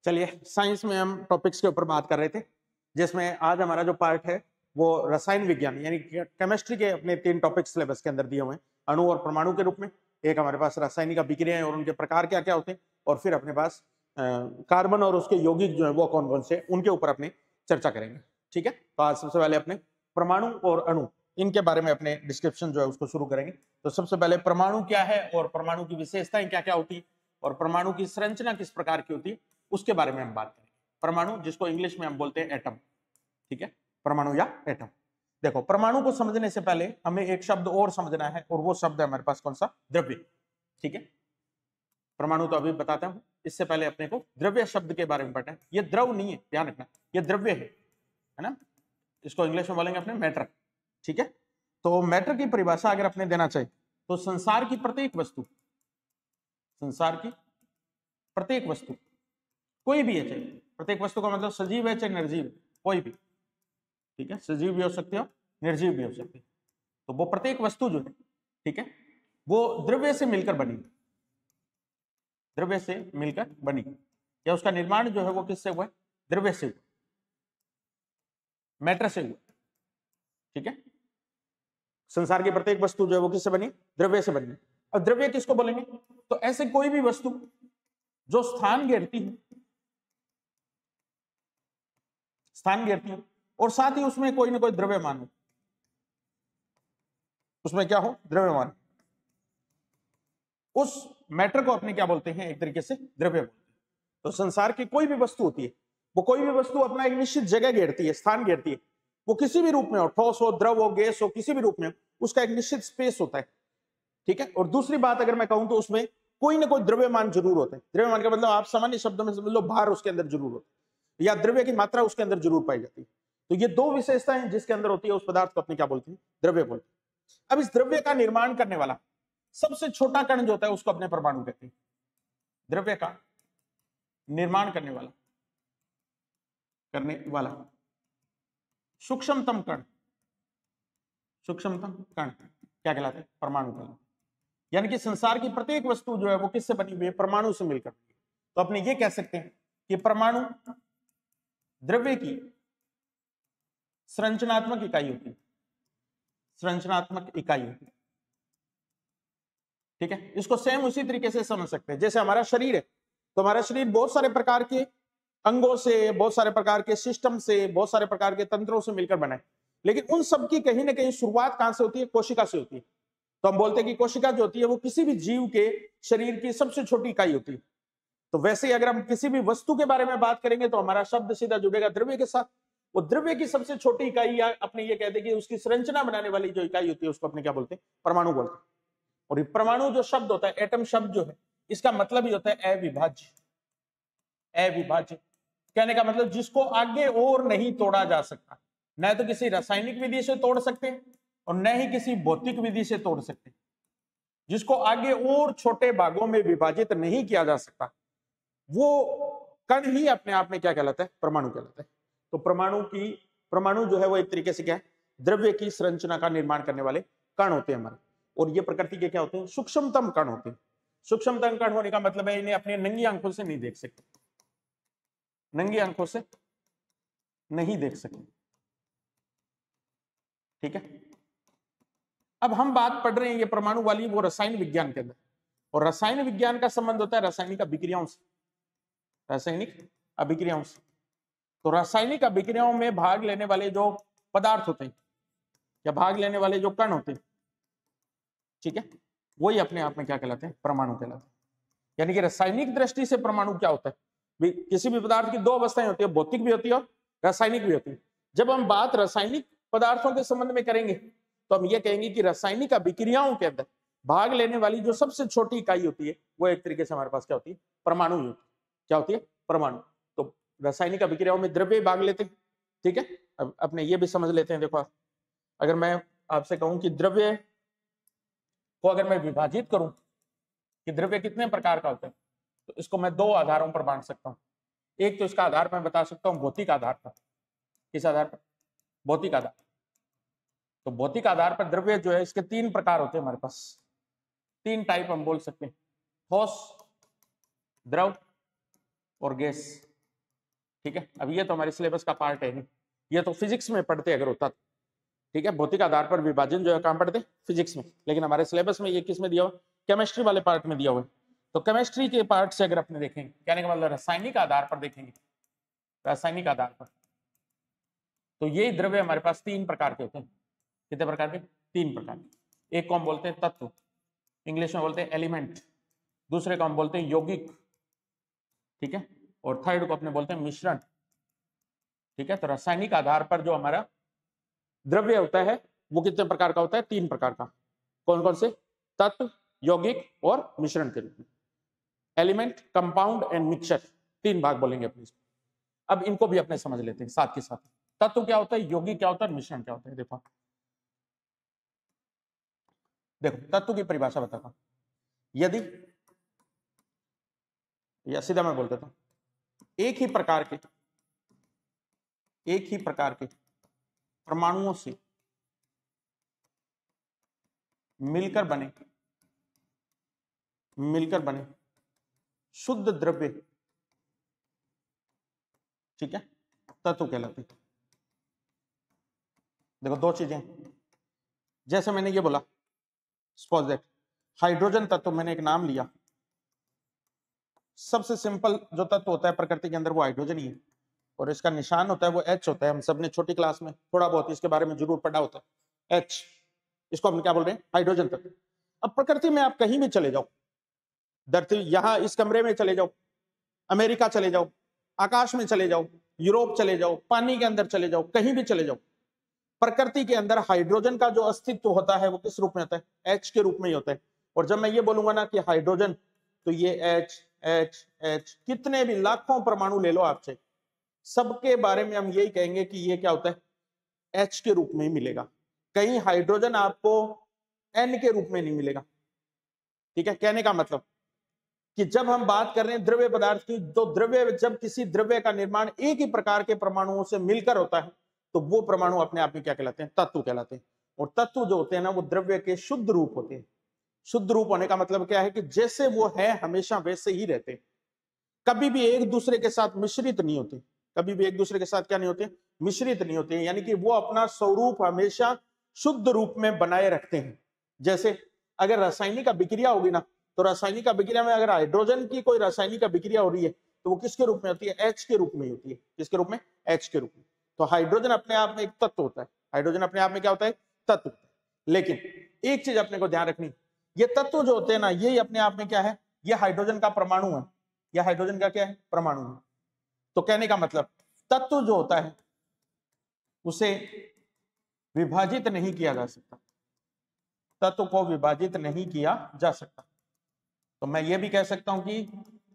चलिए, साइंस में हम टॉपिक्स के ऊपर बात कर रहे थे, जिसमें आज हमारा जो पार्ट है वो रसायन विज्ञान यानी केमिस्ट्री के अपने 3 टॉपिक सिलेबस के अंदर दिए हुए हैं, अणु और परमाणु के रूप में। एक हमारे पास रासायनिक अभिक्रियाएं और उनके प्रकार क्या क्या होते हैं, और फिर अपने पास कार्बन और उसके यौगिक जो है वो कौन कौन से, उनके ऊपर अपने चर्चा करेंगे। ठीक है, तो आज सबसे पहले अपने परमाणु और अणु इनके बारे में अपने डिस्क्रिप्शन जो है उसको शुरू करेंगे। तो सबसे पहले परमाणु क्या है और परमाणु की विशेषताएं क्या क्या होती है और परमाणु की संरचना किस प्रकार की होती है, उसके बारे में हम बात करेंगे। परमाणु, जिसको इंग्लिश में हम बोलते हैं एटम। ठीक है, परमाणु या एटम। देखो, परमाणु को समझने से पहले हमें एक शब्द और समझना है, और वो शब्द है हमारे पास कौन सा? द्रव्य। ठीक है, परमाणु तो अभी बताता हूं, इससे पहले अपने को द्रव्य शब्द के बारे में पढ़ना है। ये द्रव नहीं है, ध्यान रखना, ये द्रव्य है ना। इसको इंग्लिश में बोलेंगे अपने मैटर। ठीक है, तो मैटर की परिभाषा अगर अपने देना चाहिए तो संसार की प्रत्येक वस्तु, संसार की प्रत्येक वस्तु कोई भी है, चाहिए प्रत्येक वस्तु का मतलब सजीव है चाहे निर्जीव, कोई भी। ठीक है, सजीव भी हो सकते हो, निर्जीव भी हो सकते हैं। तो वो प्रत्येक वस्तु जो है, ठीक है, वो द्रव्य से मिलकर बनी, द्रव्य से मिलकर बनी, या उसका निर्माण जो है वो किससे हुआ है? द्रव्य से हुआ, मैटर से हुआ। ठीक है, संसार की प्रत्येक वस्तु जो है वो किससे बनी? द्रव्य से बनी। अब द्रव्य किसको बोलेंगे? तो ऐसे कोई भी वस्तु जो स्थान घेरती है, स्थान घेरती है, और साथ ही उसमें कोई ना कोई द्रव्यमान हो, उसमें क्या हो? द्रव्यमान। उस मैटर को अपने क्या बोलते हैं? एक तरीके से द्रव्य बोलते हैं। तो संसार की कोई भी वस्तु होती है, वो कोई भी वस्तु अपना एक निश्चित जगह घेरती है, स्थान घेरती है। वो किसी भी रूप में हो, ठोस हो, द्रव हो, गैस हो, किसी भी रूप में हो, उसका एक निश्चित स्पेस होता है। ठीक है, और दूसरी बात अगर मैं कहूं तो उसमें कोई ना कोई द्रव्यमान जरूर होता है। द्रव्यमान का मतलब आप सामान्य शब्दों में समझ लो, भार उसके अंदर जरूर होता है, या द्रव्य की मात्रा उसके अंदर जरूर पाई जाती है। तो ये 2 विशेषताएं जिसके अंदर होती है, उस पदार्थ को अपने क्या बोलते हैं? द्रव्य बोलते हैं। अब इस द्रव्य का निर्माण करने वाला सबसे छोटा कण जो होता है उसको अपने परमाणु कहते हैं। द्रव्य का निर्माण करने वाला सूक्ष्मतम कण, सूक्ष्मतम कण क्या कहलाते हैं? परमाणु कहलाते हैं। यानी कि संसार की प्रत्येक वस्तु जो है वो किससे बनी हुई है? परमाणु से मिलकर। तो अपने ये कह सकते हैं कि परमाणु द्रव्य की संरचनात्मक इकाई होती है, संरचनात्मक इकाई होती है। ठीक है, इसको सेम उसी तरीके से समझ सकते हैं जैसे हमारा शरीर है। तो हमारा शरीर बहुत सारे प्रकार के अंगों से, बहुत सारे प्रकार के सिस्टम से, बहुत सारे प्रकार के तंत्रों से मिलकर बना है, लेकिन उन सब की कहीं ना कहीं शुरुआत कहां से होती है? कोशिका से होती है। तो हम बोलते हैं कि कोशिका जो होती है वो किसी भी जीव के शरीर की सबसे छोटी इकाई होती है। तो वैसे ही अगर हम किसी भी वस्तु के बारे में बात करेंगे तो हमारा शब्द सीधा जुड़ेगा द्रव्य के साथ। वो द्रव्य की सबसे छोटी इकाई, या अपने ये कहते हैं कि उसकी संरचना बनाने वाली जो इकाई होती है उसको अपने क्या बोलते हैं? परमाणु बोलते हैं। और ये परमाणु जो शब्द होता है, एटम शब्द जो है, इसका मतलब ही होता है अविभाज्य। अविभाज्य कहने का मतलब जिसको आगे और नहीं तोड़ा जा सकता। न तो किसी रासायनिक विधि से तोड़ सकते हैं और न ही किसी भौतिक विधि से तोड़ सकते हैं। जिसको आगे और छोटे भागों में विभाजित नहीं किया जा सकता, वो कण ही अपने आप में क्या कहलाता है? परमाणु कहलाता है। तो परमाणु जो है वो एक तरीके से क्या है? द्रव्य की संरचना का निर्माण करने वाले कण होते हैं हमारे। और ये प्रकृति के क्या होते हैं? सूक्ष्मतम कण होते हैं। सूक्ष्मतम कण होने का मतलब है इन्हें अपने नंगी आंखों से नहीं देख सकते, नंगी आंखों से नहीं देख सकते। ठीक है, अब हम बात पढ़ रहे हैं ये परमाणु वाली वो रसायन विज्ञान के अंदर, और रसायन विज्ञान का संबंध होता है रासायनिक अभिक्रियाओं से, रासायनिक अभिक्रियाओं से। तो रासायनिक अभिक्रियाओं में भाग लेने वाले जो पदार्थ होते हैं या भाग लेने वाले जो कण होते हैं, ठीक है, वही अपने आप में क्या कहलाते हैं? परमाणु कहलाते हैं। यानी कि रासायनिक दृष्टि से परमाणु क्या होता है? किसी भी पदार्थ की 2 अवस्थाएं होती है, भौतिक भी होती है और रासायनिक भी होती है। जब हम बात रासायनिक पदार्थों के संबंध में करेंगे तो हम ये कहेंगे कि रासायनिक अभिक्रियाओं के अंदर भाग लेने वाली जो सबसे छोटी इकाई होती है वो एक तरीके से हमारे पास क्या होती है? परमाणु ही होती है। क्या होती है? परमाणु। तो रासायनिक अभिक्रियाओं में द्रव्य भाग लेते हैं। ठीक है, अब अपने ये भी समझ लेते हैं। देखो, अगर मैं आपसे कहूं कि द्रव्य को अगर मैं विभाजित करूं कि द्रव्य कितने प्रकार का होता है, तो इसको मैं 2 आधारों पर बांट सकता हूं। एक तो इसका आधार मैं बता सकता हूं भौतिक आधार पर। किस आधार पर? भौतिक आधार। तो भौतिक आधार पर द्रव्य जो है इसके 3 प्रकार होते हैं हमारे पास, 3 टाइप हम बोल सकते हैं, ठोस, द्रव और गैस। ठीक है, अब ये तो हमारे सिलेबस का पार्ट है नहीं, ये तो फिजिक्स में पढ़ते अगर होता, ठीक है, भौतिक आधार पर विभाजन जो है कहाँ पढ़ते, फिजिक्स में, लेकिन हमारे सिलेबस में ये किस में दिया हुआ, केमिस्ट्री वाले पार्ट में दिया हुआ है। तो केमिस्ट्री के पार्ट से अगर अपने देखेंगे, कहने का मतलब रासायनिक आधार पर देखेंगे, रासायनिक आधार पर, तो ये द्रव्य हमारे पास 3 प्रकार के होते हैं। कितने प्रकार के, 3 प्रकार के। एक को हम बोलते हैं तत्व, इंग्लिश में बोलते हैं एलिमेंट, दूसरे को हम बोलते हैं यौगिक, ठीक है, और थर्ड को अपने बोलते हैं मिश्रण, ठीक है। तो रासायनिक आधार पर जो हमारा द्रव्य होता है वो कितने प्रकार का होता है, 3 प्रकार का। कौन कौन से, तत्व, यौगिक और मिश्रण के रूप में। एलिमेंट, कंपाउंड एंड मिक्सचर, 3 भाग बोलेंगे अपने इसमें। अब इनको भी अपने समझ लेते हैं साथ के साथ। तत्व क्या होता है, यौगिक क्या होता है, मिश्रण क्या होता है। देखो तत्व की परिभाषा बताता हूं। यदि, या सीधा मैं बोल देता हूं, एक ही प्रकार के परमाणुओं से मिलकर बने शुद्ध द्रव्य, ठीक है, तत्व कहलाते हैं। देखो 2 चीजें, जैसे मैंने ये बोला, सपोज दैट हाइड्रोजन तत्व, मैंने एक नाम लिया, सबसे सिंपल जो तत्व होता है प्रकृति के अंदर वो हाइड्रोजन ही है, और इसका निशान होता है वो H होता है। हम सबने छोटी क्लास में थोड़ा बहुत इसके बारे में जरूर पढ़ा होता है, H, इसको हम क्या बोल रहे हैं, हाइड्रोजन तत्व। अब प्रकृति में आप कहीं भी चले जाओ, धरती, यहां इस कमरे में चले जाओ, अमेरिका चले जाओ, आकाश में चले जाओ, यूरोप चले जाओ, पानी के अंदर चले जाओ, कहीं भी चले जाओ, प्रकृति के अंदर हाइड्रोजन का जो अस्तित्व होता है वो किस रूप में होता है, H के रूप में ही होता है। और जब मैं ये बोलूंगा ना कि हाइड्रोजन, तो ये H H H, कितने भी लाखों परमाणु ले लो आपसे, सबके बारे में हम यही कहेंगे कि ये क्या होता है, H के रूप में ही मिलेगा। कहीं हाइड्रोजन आपको N के रूप में नहीं मिलेगा, ठीक है। कहने का मतलब कि जब हम बात कर रहे हैं द्रव्य पदार्थ की, तो द्रव्य, जब किसी द्रव्य का निर्माण एक ही प्रकार के परमाणुओं से मिलकर होता है, तो वो परमाणु अपने आप में क्या कहलाते हैं, तत्व कहलाते हैं। और तत्व जो होते हैं ना, वो द्रव्य के शुद्ध रूप होते हैं। शुद्ध रूप होने का मतलब क्या है कि जैसे वो है हमेशा वैसे ही रहते हैं, कभी भी एक दूसरे के साथ मिश्रित नहीं होते, कभी भी एक दूसरे के साथ क्या नहीं होते, मिश्रित नहीं होते, यानी कि वो अपना स्वरूप हमेशा शुद्ध रूप में बनाए रखते हैं। जैसे अगर रासायनिक अभिक्रिया होगी ना, तो रासायनिक अभिक्रिया में अगर हाइड्रोजन की कोई रासायनिक अभिक्रिया हो रही है, तो वो किसके रूप में होती है, H के रूप में होती है। किसके रूप में, H के रूप में। तो हाइड्रोजन अपने आप में एक तत्व होता है, हाइड्रोजन अपने आप में क्या होता है, तत्व होता है। लेकिन एक चीज अपने को ध्यान रखनी, ये तत्व जो होते हैं ना, ये अपने आप में क्या है, ये हाइड्रोजन का परमाणु है, या हाइड्रोजन का क्या है, परमाणु है। तो कहने का मतलब तत्व जो होता है उसे विभाजित नहीं किया जा सकता, तत्व को विभाजित नहीं किया जा सकता। तो मैं ये भी कह सकता हूं कि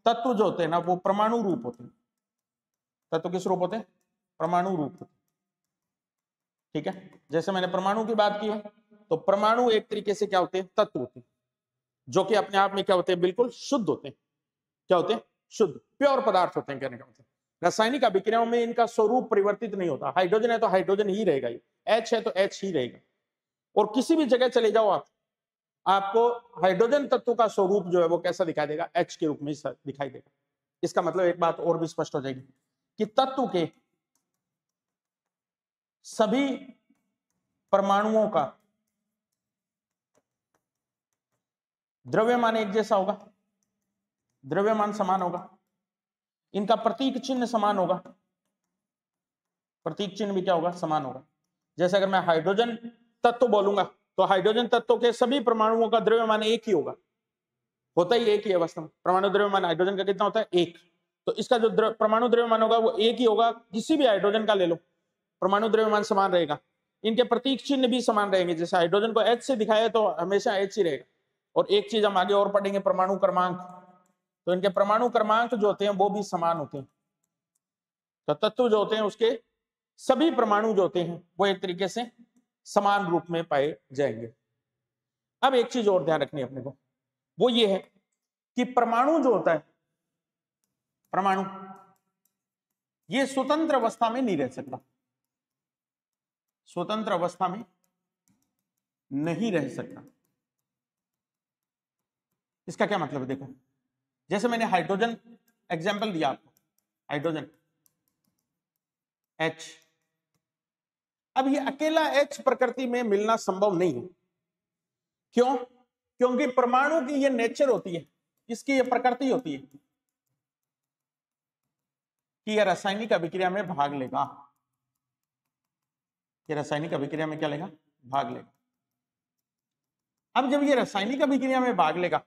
तत्व जो होते हैं ना, वो परमाणु रूप होते हैं। तत्व किस रूप होते हैं, परमाणु रूप होते हैं, ठीक है। जैसे मैंने परमाणु की बात की है, तो परमाणु एक तरीके से क्या होते हैं, तत्व होते हैं, जो कि अपने आप में क्या होते हैं, बिल्कुल शुद्ध होते हैं। क्या होते हैं, शुद्ध, प्योर पदार्थ होते हैं। कहने का मतलब रासायनिक अभिक्रियाओं में इनका स्वरूप परिवर्तित नहीं होता। हाइड्रोजन है तो हाइड्रोजन ही रहेगा, H है तो H ही रहेगा। और किसी भी जगह चले जाओ आप, आपको हाइड्रोजन तत्व का स्वरूप जो है वो कैसा दिखाई देगा, H के रूप में दिखाई देगा। इसका मतलब एक बात और भी स्पष्ट हो जाएगी कि तत्व के सभी परमाणुओं का द्रव्यमान एक जैसा होगा, द्रव्यमान समान होगा, इनका प्रतीक चिन्ह समान होगा, प्रतीक चिन्ह भी क्या होगा, समान होगा। जैसे अगर मैं हाइड्रोजन तत्व बोलूंगा, तो हाइड्रोजन तत्व के सभी परमाणुओं का द्रव्यमान एक ही होगा, होता ही एक ही है वास्तव में। परमाणु द्रव्यमान हाइड्रोजन का कितना होता है, 1। तो इसका जो परमाणु द्रव्यमान होगा वो एक ही होगा, किसी भी हाइड्रोजन का ले लो, परमाणु द्रव्यमान समान रहेगा। इनके प्रतीक चिन्ह भी समान रहेंगे, जैसे हाइड्रोजन को H से दिखाया तो हमेशा H ही रहेगा। और एक चीज हम आगे और पढ़ेंगे, परमाणु क्रमांक, तो इनके परमाणु क्रमांक जो होते हैं वो भी समान होते हैं। तो तत्व जो होते हैं उसके सभी परमाणु जो होते हैं वो एक तरीके से समान रूप में पाए जाएंगे। अब एक चीज और ध्यान रखनी है अपने को, वो ये है कि परमाणु जो होता है, परमाणु ये स्वतंत्र अवस्था में नहीं रह सकता, स्वतंत्र अवस्था में नहीं रह सकता। इसका क्या मतलब है, देखो जैसे मैंने हाइड्रोजन एग्जाम्पल दिया आपको, हाइड्रोजन, H। अब ये अकेला H प्रकृति में मिलना संभव नहीं है। क्यों? क्योंकि परमाणु की ये नेचर होती है, इसकी ये प्रकृति होती है कि यह रासायनिक अभिक्रिया में भाग लेगा। ये रासायनिक अभिक्रिया में क्या लेगा? भाग लेगा। अब जब ये रासायनिक अभिक्रिया में भाग लेगा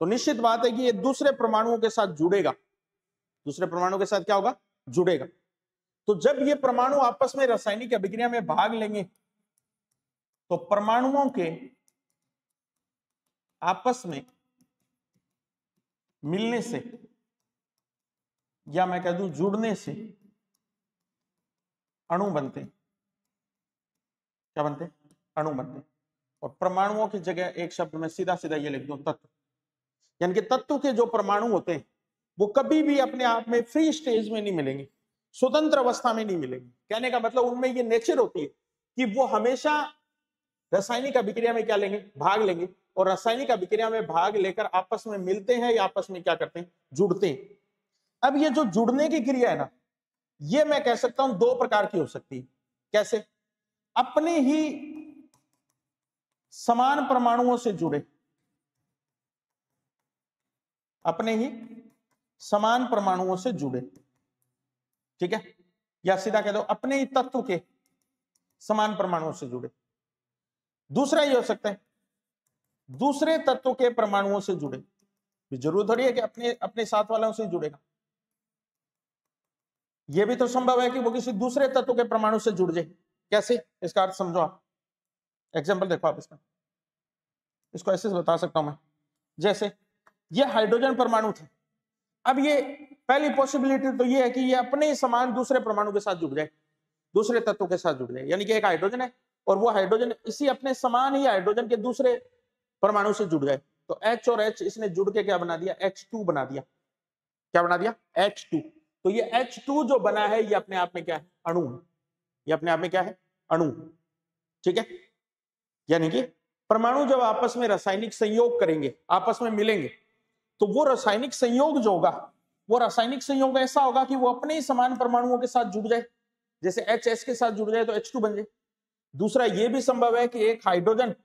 तो निश्चित बात है कि ये दूसरे परमाणुओं के साथ जुड़ेगा। दूसरे परमाणु के साथ क्या होगा? जुड़ेगा। तो जब ये परमाणु आपस में रासायनिक अभिक्रिया में भाग लेंगे तो परमाणुओं के आपस में मिलने से, या मैं कह दूं जुड़ने से, अणु बनते हैं। क्या बनते हैं? अणु बनते हैं। और परमाणुओं की जगह एक शब्द में सीधा सीधा ये लिख दूं, तत्व। यानी कि तत्व के जो परमाणु होते हैं वो कभी भी अपने आप में फ्री स्टेज में नहीं मिलेंगे, स्वतंत्र अवस्था में नहीं मिलेंगे। कहने का मतलब उनमें ये नेचर होती है कि वो हमेशा रासायनिक अभिक्रिया में क्या लेंगे? भाग लेंगे। और रासायनिक अभिक्रिया में भाग लेकर आपस में मिलते हैं या आपस में क्या करते हैं? जुड़ते हैं। अब ये जो जुड़ने की क्रिया है ना, ये मैं कह सकता हूं दो प्रकार की हो सकती है। कैसे? अपने ही समान परमाणुओं से जुड़े, अपने ही समान परमाणुओं से जुड़े, ठीक है? या सीधा कह दो अपने ही तत्व के समान परमाणुओं से जुड़े। दूसरा ये हो सकता है दूसरे तत्व के परमाणुओं से जुड़े। जरूर थोड़ी है कि अपने अपने साथ वालों से जुड़ेगा। यह भी तो संभव है कि वो किसी दूसरे तत्व के परमाणु से जुड़ जाए। कैसे? इसका अर्थ समझो आप। एग्जाम्पल देखो आप इसका। इसको ऐसे बता सकता हूं मैं, जैसे ये हाइड्रोजन परमाणु थे। अब ये पहली पॉसिबिलिटी तो ये है कि ये अपने समान दूसरे परमाणु के साथ जुड़ जाए, दूसरे तत्व के साथ जुड़ जाए। यानी कि एक हाइड्रोजन है और वो हाइड्रोजन इसी अपने समान ही हाइड्रोजन के दूसरे परमाणु से जुड़ जाए। तो H और H इसने जुड़ के क्या बना दिया? H2 बना दिया। क्या बना दिया? H2। तो ये H2 जो बना है ये अपने आप में क्या है? अणु है। ये अपने आप में क्या है? अणु। ठीक है? यानी कि परमाणु जब आपस में रासायनिक संयोग करेंगे, आपस में मिलेंगे, तो वो रासायनिक संयोग जो होगा, वो रासायनिक संयोग ऐसा होगा कि वो अपने ही समान परमाणुओं के साथ जुड़ जाए। जैसे H के साथ जुड़ जाए तो H2 बन जाए। दूसरा ये भी संभव है कि एक हाइड्रोजन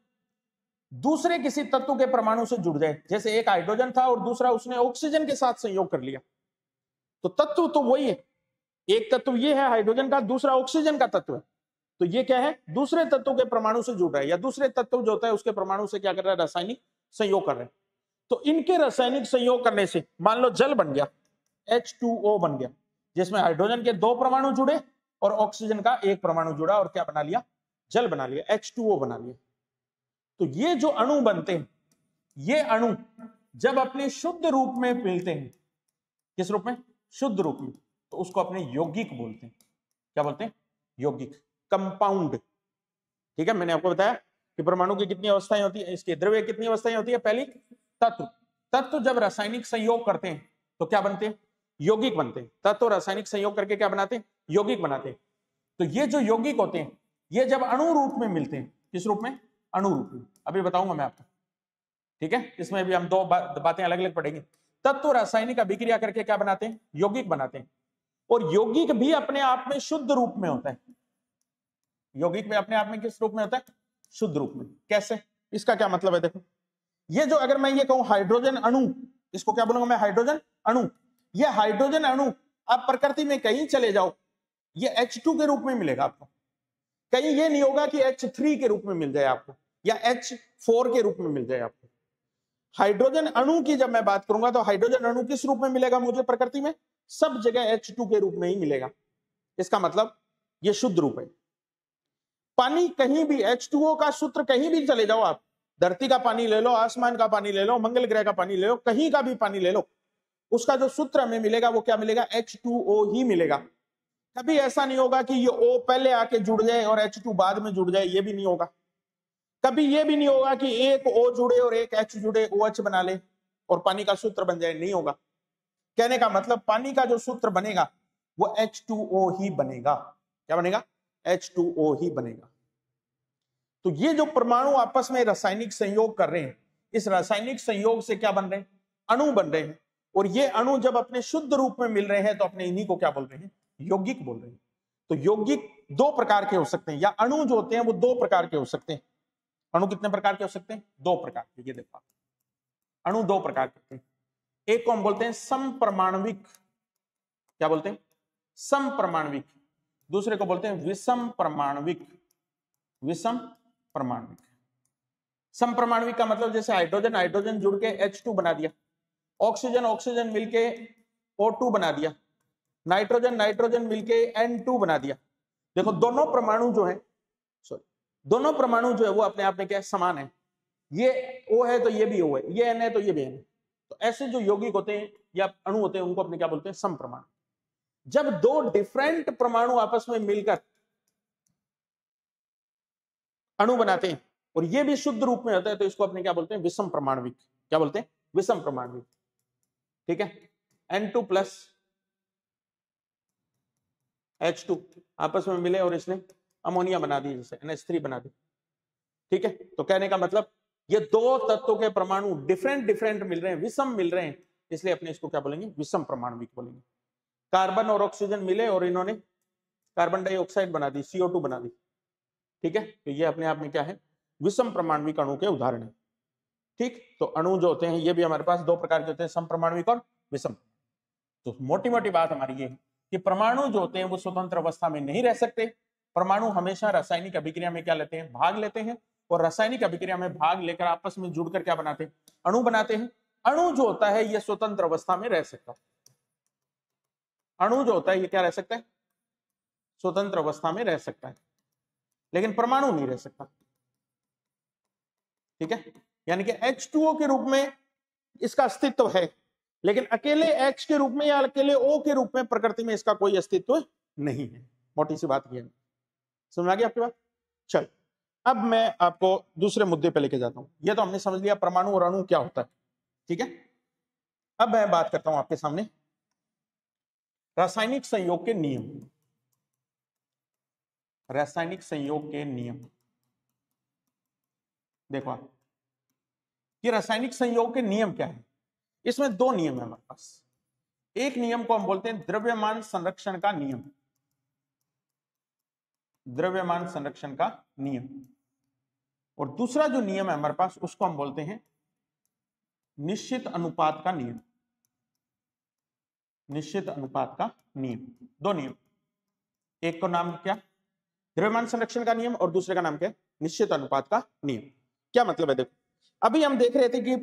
दूसरे किसी तत्व के परमाणु से जुड़ जाए। जैसे एक हाइड्रोजन था और दूसरा उसने ऑक्सीजन के साथ संयोग कर लिया। तो तत्व तो वही है, एक तत्व ये है हाइड्रोजन का, दूसरा ऑक्सीजन का तत्व है। तो ये क्या है? दूसरे तत्व के परमाणु से जुड़ रहा है, या दूसरे तत्व जो होता है उसके परमाणु से क्या कर रहा है? रासायनिक संयोग कर रहे हैं। तो इनके रासायनिक संयोग करने से मान लो जल बन गया, H2O बन गया, जिसमें हाइड्रोजन के 2 परमाणु जुड़े और ऑक्सीजन का 1 परमाणु जुड़ा और क्या बना लिया? जल बना लिया, H2O बना लिया। तो ये जो अणु बनते हैं, ये अणु जब अपने शुद्ध रूप में मिलते हैं, किस रूप में? शुद्ध रूप में, तो उसको अपने यौगिक बोलते हैं। क्या बोलते हैं? यौगिक, कंपाउंड। ठीक है? मैंने आपको बताया कि परमाणु की कितनी अवस्थाएं होती है, इसके द्रव्य कितनी अवस्थाएं होती है। पहली तत्व, तत्व जब रासायनिक संयोग करते हैं तो क्या बनते हैं? यौगिक बनते हैं। तत्व रासायनिक संयोग करके क्या बनाते हैं? यौगिक बनाते हैं। तो ये जो यौगिक होते हैं ये जब अणु रूप में मिलते हैं, किस रूप में? अणु रूप में। अभी बताऊंगा मैं आपको। ठीक है? इसमें भी हम दो बातें अलग अलग पढ़ेंगे। तत्व रासायनिक अभिक्रिया करके क्या बनाते हैं? यौगिक बनाते हैं। और यौगिक भी अपने आप में शुद्ध रूप में होता है। यौगिक में अपने आप में किस रूप में होता है? शुद्ध रूप में। कैसे? इसका क्या मतलब है? देखो, ये जो अगर मैं ये कहूं हाइड्रोजन अणु, इसको क्या बोलूंगा मैं? हाइड्रोजन अणु। ये हाइड्रोजन अणु आप प्रकृति में कहीं चले जाओ, ये H2 के रूप में मिलेगा आपको। कहीं ये नहीं होगा कि H3 के रूप में मिल जाए आपको, या H4 के रूप में मिल जाए आपको। हाइड्रोजन अणु की जब मैं बात करूंगा तो हाइड्रोजन अणु किस रूप में मिलेगा मुझे प्रकृति में? सब जगह H2 के रूप में ही मिलेगा। इसका मतलब ये शुद्ध रूप है। पानी कहीं भी, H2O का सूत्र कहीं भी चले जाओ आप, धरती का पानी ले लो, आसमान का पानी ले लो, मंगल ग्रह का पानी ले लो, कहीं का भी पानी ले लो, उसका जो सूत्र हमें मिलेगा वो क्या मिलेगा? H2O ही मिलेगा। कभी ऐसा नहीं होगा कि ये O पहले आके जुड़ जाए और H2 बाद में जुड़ जाए, ये भी नहीं होगा। कभी ये भी नहीं होगा कि एक O जुड़े और एक H जुड़े, OH बना ले और पानी का सूत्र बन जाए, नहीं होगा। कहने का मतलब पानी का जो सूत्र बनेगा वो H2O ही बनेगा। क्या बनेगा? H2O ही बनेगा। तो ये जो परमाणु आपस में रासायनिक संयोग कर रहे हैं, इस रासायनिक संयोग से क्या बन रहे हैं? अणु बन रहे हैं। और ये अणु जब अपने शुद्ध रूप में मिल रहे हैं तो अपने इन्हीं को क्या बोल रहे हैं? यौगिक बोल रहे हैं। तो यौगिक दो प्रकार के हो सकते हैं, या अणु जो होते हैं वो दो प्रकार के हो सकते हैं। अणु कितने प्रकार के हो सकते हैं? दो प्रकार के। ये देखो, अणु दो प्रकार के होते हैं। एक को हम बोलते हैं समपरमाणविक, क्या बोलते हैं? समपरमाणविक। दूसरे को बोलते हैं विषम परमाणविक। विषम परमाणविक। समपरमाणविक का मतलब जैसे हाइड्रोजन हाइड्रोजन जुड़ के H2 बना दिया, ऑक्सीजन ऑक्सीजन मिलके O2 बना दिया, नाइट्रोजन नाइट्रोजन मिलके N2 बना दिया। देखो दोनों परमाणु जो है, सॉरी, दोनों परमाणु जो है वो अपने आप में क्या है? समान है। ये O है तो ये भी O है, ये N है तो ये भी N है। तो ऐसे जो यौगिक होते हैं या अणु होते हैं उनको अपने क्या बोलते हैं? समपरमाणु। जब दो डिफरेंट परमाणु आपस में मिलकर अणु बनाते हैं और ये भी शुद्ध रूप में होता है तो इसको अपने क्या बोलते हैं? विषम परमाणविक। क्या बोलते हैं? विषम परमाणविक। ठीक है, N2 प्लस H2 आपस में मिले और इसने अमोनिया बना दी, जैसे NH3 बना दी। ठीक है, तो कहने का मतलब ये दो तत्वों के परमाणु डिफरेंट डिफरेंट मिल रहे हैं, विषम मिल रहे हैं, इसलिए अपने इसको क्या बोलेंगे? विषम परमाणविक बोलेंगे। कार्बन और ऑक्सीजन मिले और इन्होंने कार्बन डाइऑक्साइड बना दी, CO2 बना दी। ठीक है, तो ये अपने आप में क्या है? विषम परमाणविक अणु के उदाहरण है। ठीक, तो अणु जो होते हैं ये भी हमारे पास दो प्रकार के होते हैं, समपरमाणविक और विषम। तो मोटी मोटी बात हमारी ये है कि परमाणु जो होते हैं वो स्वतंत्र अवस्था में नहीं रह सकते। परमाणु हमेशा रासायनिक अभिक्रिया में क्या लेते हैं? भाग लेते हैं, और रासायनिक अभिक्रिया में भाग लेकर आपस में जुड़कर क्या बनाते हैं? अणु बनाते हैं। अणु जो होता है ये स्वतंत्र अवस्था में रह सकता है। अणु जो होता है ये क्या रह सकता है? स्वतंत्र अवस्था में रह सकता है, लेकिन परमाणु नहीं रह सकता। ठीक है, यानी कि H2O के रूप में इसका अस्तित्व है, लेकिन अकेले H के रूप में या अकेले O के रूप में प्रकृति में इसका कोई अस्तित्व नहीं है। मोटी सी बात ये है। समझ आ गई आपकी बात? चल, अब मैं आपको दूसरे मुद्दे पे लेके जाता हूं। ये तो हमने समझ लिया परमाणु और अणु क्या होता है। ठीक है, अब मैं बात करता हूं आपके सामने रासायनिक संयोग के नियम। रासायनिक संयोग के नियम देखो आप, ये रासायनिक संयोग के नियम क्या है? इसमें दो नियम है हमारे पास। एक नियम को हम बोलते हैं द्रव्यमान संरक्षण का नियम। द्रव्यमान संरक्षण का नियम। और दूसरा जो नियम है हमारे पास उसको हम बोलते हैं निश्चित अनुपात का नियम। निश्चित अनुपात का नियम। दो नियम, एक को नाम क्या? द्रव्यमान संरक्षण का नियम, और दूसरे का नाम क्या? निश्चित अनुपात का नियम। क्या मतलब है? देखो, अभी हम देख रहे थे कि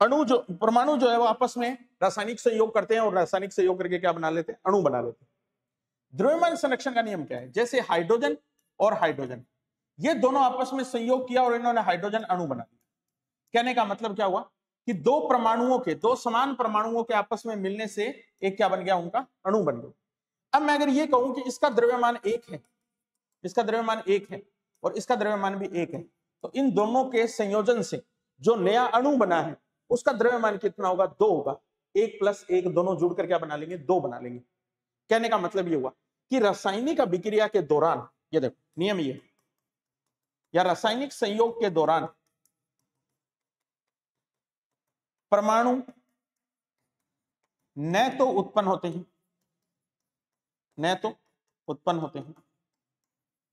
अणु जो परमाणु जो है वो आपस में रासायनिक संयोग करते हैं और रासायनिक संयोग करके क्या बना लेते हैं? अणु बना लेते हैं। द्रव्यमान संरक्षण का नियम क्या है? जैसे हाइड्रोजन और हाइड्रोजन ये दोनों आपस में संयोग किया और इन्होंने हाइड्रोजन अणु बना दिया। कहने का मतलब क्या हुआ कि दो परमाणुओं के, दो समान परमाणुओं के आपस में मिलने से एक क्या बन गया? उनका अणु बन गया। अब मैं अगर ये कहूं कि इसका द्रव्यमान एक है, इसका द्रव्यमान एक है और इसका द्रव्यमान भी एक है, तो इन दोनों के संयोजन से जो नया अणु बना है उसका द्रव्यमान कितना होगा? 2 होगा। 1 + 1 दोनों जुड़कर क्या बना लेंगे? 2 बना लेंगे। कहने का मतलब ये हुआ कि रासायनिक अभिक्रिया के दौरान, ये देखो नियम ये, या रासायनिक संयोग के दौरान परमाणु न तो उत्पन्न होते हैं, न तो उत्पन्न होते हैं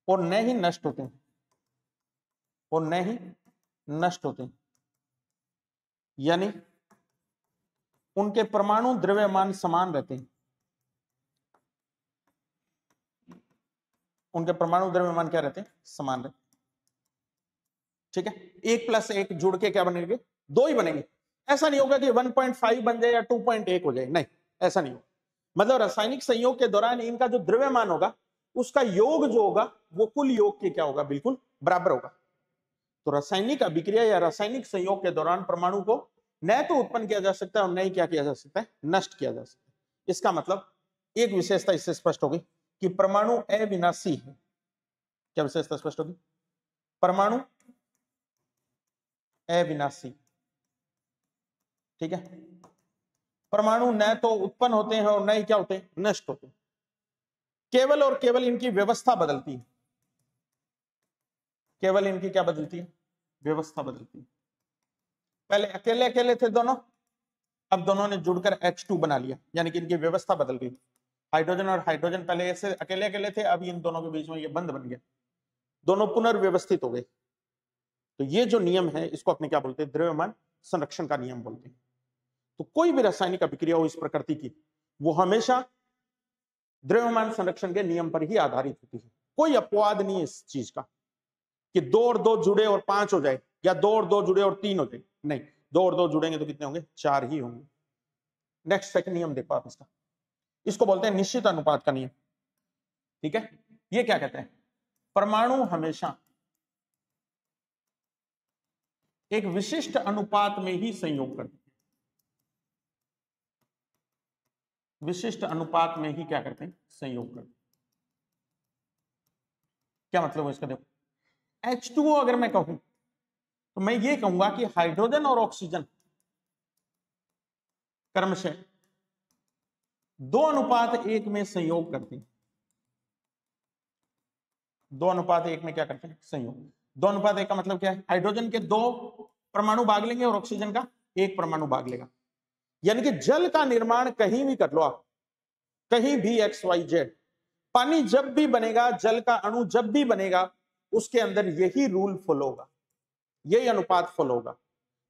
और न ही नष्ट होते हैं, और न ही नष्ट होते हैं। यानी उनके परमाणु द्रव्यमान समान रहते हैं। उनके परमाणु द्रव्यमान क्या रहते हैं? समान रहते हैं। ठीक है, 1 + 1 जुड़ के क्या बनेंगे? 2 ही बनेंगे। ऐसा नहीं होगा कि 1.5 बन जाए या 2.1 हो जाए, नहीं, ऐसा नहीं होगा। मतलब रासायनिक संयोग के दौरान इनका जो द्रव्यमान होगा उसका योग जो होगा वो कुल योग के क्या होगा? बिल्कुल बराबर होगा। तो रासायनिक अभिक्रिया या रासायनिक संयोग के दौरान परमाणु को न तो उत्पन्न किया जा सकता है और न ही क्या किया जा सकता है? नष्ट किया जा सकता है। इसका मतलब एक विशेषता इससे स्पष्ट होगी कि परमाणु अविनाशी है। क्या विशेषता स्पष्ट होगी? परमाणु अविनाशी। ठीक है, परमाणु न तो उत्पन्न होते हैं और न ही क्या होते हैं? नष्ट होते हैं। केवल और केवल इनकी व्यवस्था बदलती है। केवल इनकी क्या बदलती है? व्यवस्था बदलती है। पहले अकेले अकेले थे दोनों, अब दोनों ने जुड़कर H2 बना लिया, यानी कि इनकी व्यवस्था बदल गई। हाइड्रोजन और हाइड्रोजन पहले ऐसे अकेले अकेले थे, अभी इन दोनों के बीच में ये बंध बन गया, दोनों पुनर्व्यवस्थित हो गए। तो ये जो नियम है इसको अपने क्या बोलते हैं, द्रव्यमान संरक्षण का नियम बोलते हैं। तो कोई भी रासायनिक अभिक्रिया हो इस प्रकृति की, वो हमेशा द्रव्यमान संरक्षण के नियम पर ही आधारित होती है। कोई अपवाद नहीं है इस चीज का कि 2 और 2 जुड़े और 5 हो जाए, या 2 और 2 जुड़े और 3 हो जाए, नहीं, 2 और 2 जुड़ेंगे तो कितने होंगे, 4 ही होंगे। नेक्स्ट सेकंड नियम देखो आप इसका, इसको बोलते हैं निश्चित अनुपात का नियम। ठीक है, ये क्या कहते हैं, परमाणु हमेशा एक विशिष्ट अनुपात में ही संयोग करते हैं, विशिष्ट अनुपात में ही क्या करते हैं, संयोग करते हैं। क्या मतलब है इसका, देखो H2O अगर मैं कहूं तो मैं ये कहूंगा कि हाइड्रोजन और ऑक्सीजन क्रमशः 2:1 में संयोग करते हैं। 2:1 में क्या करते हैं, संयोग। 2:1 का मतलब क्या है, हाइड्रोजन के 2 परमाणु भाग लेंगे और ऑक्सीजन का 1 परमाणु भाग लेगा। यानी कि जल का निर्माण कहीं भी कर लो आप, कहीं भी XYZ, पानी जब भी बनेगा, जल का अणु जब भी बनेगा, उसके अंदर यही रूल फॉलो होगा, यही अनुपात फॉलो होगा।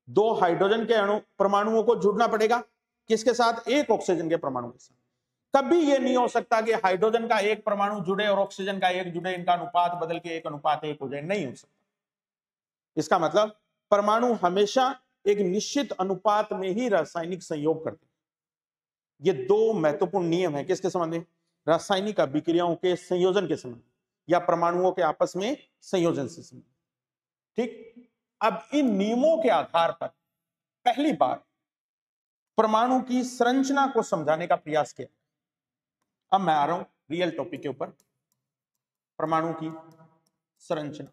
2 हाइड्रोजन के अणु परमाणुओं को जुड़ना पड़ेगा, किसके साथ, 1 ऑक्सीजन के परमाणु के साथ। कभी यह नहीं हो सकता कि हाइड्रोजन का 1 परमाणु जुड़े और ऑक्सीजन का 1 जुड़े, इनका अनुपात बदल के 1:1 हो जाए, नहीं हो सकता। इसका मतलब परमाणु हमेशा एक निश्चित अनुपात में ही रासायनिक संयोग करते हैं। ये 2 महत्वपूर्ण नियम है किसके संबंध में, रासायनिक अभिक्रियाओं के संयोजन के संबंध या परमाणुओं के आपस में संयोजन से संबंध। ठीक, अब इन नियमों के आधार पर पहली बार परमाणु की संरचना को समझाने का प्रयास किया। अब मैं आ रहा हूं रियल टॉपिक के ऊपर, परमाणु की संरचना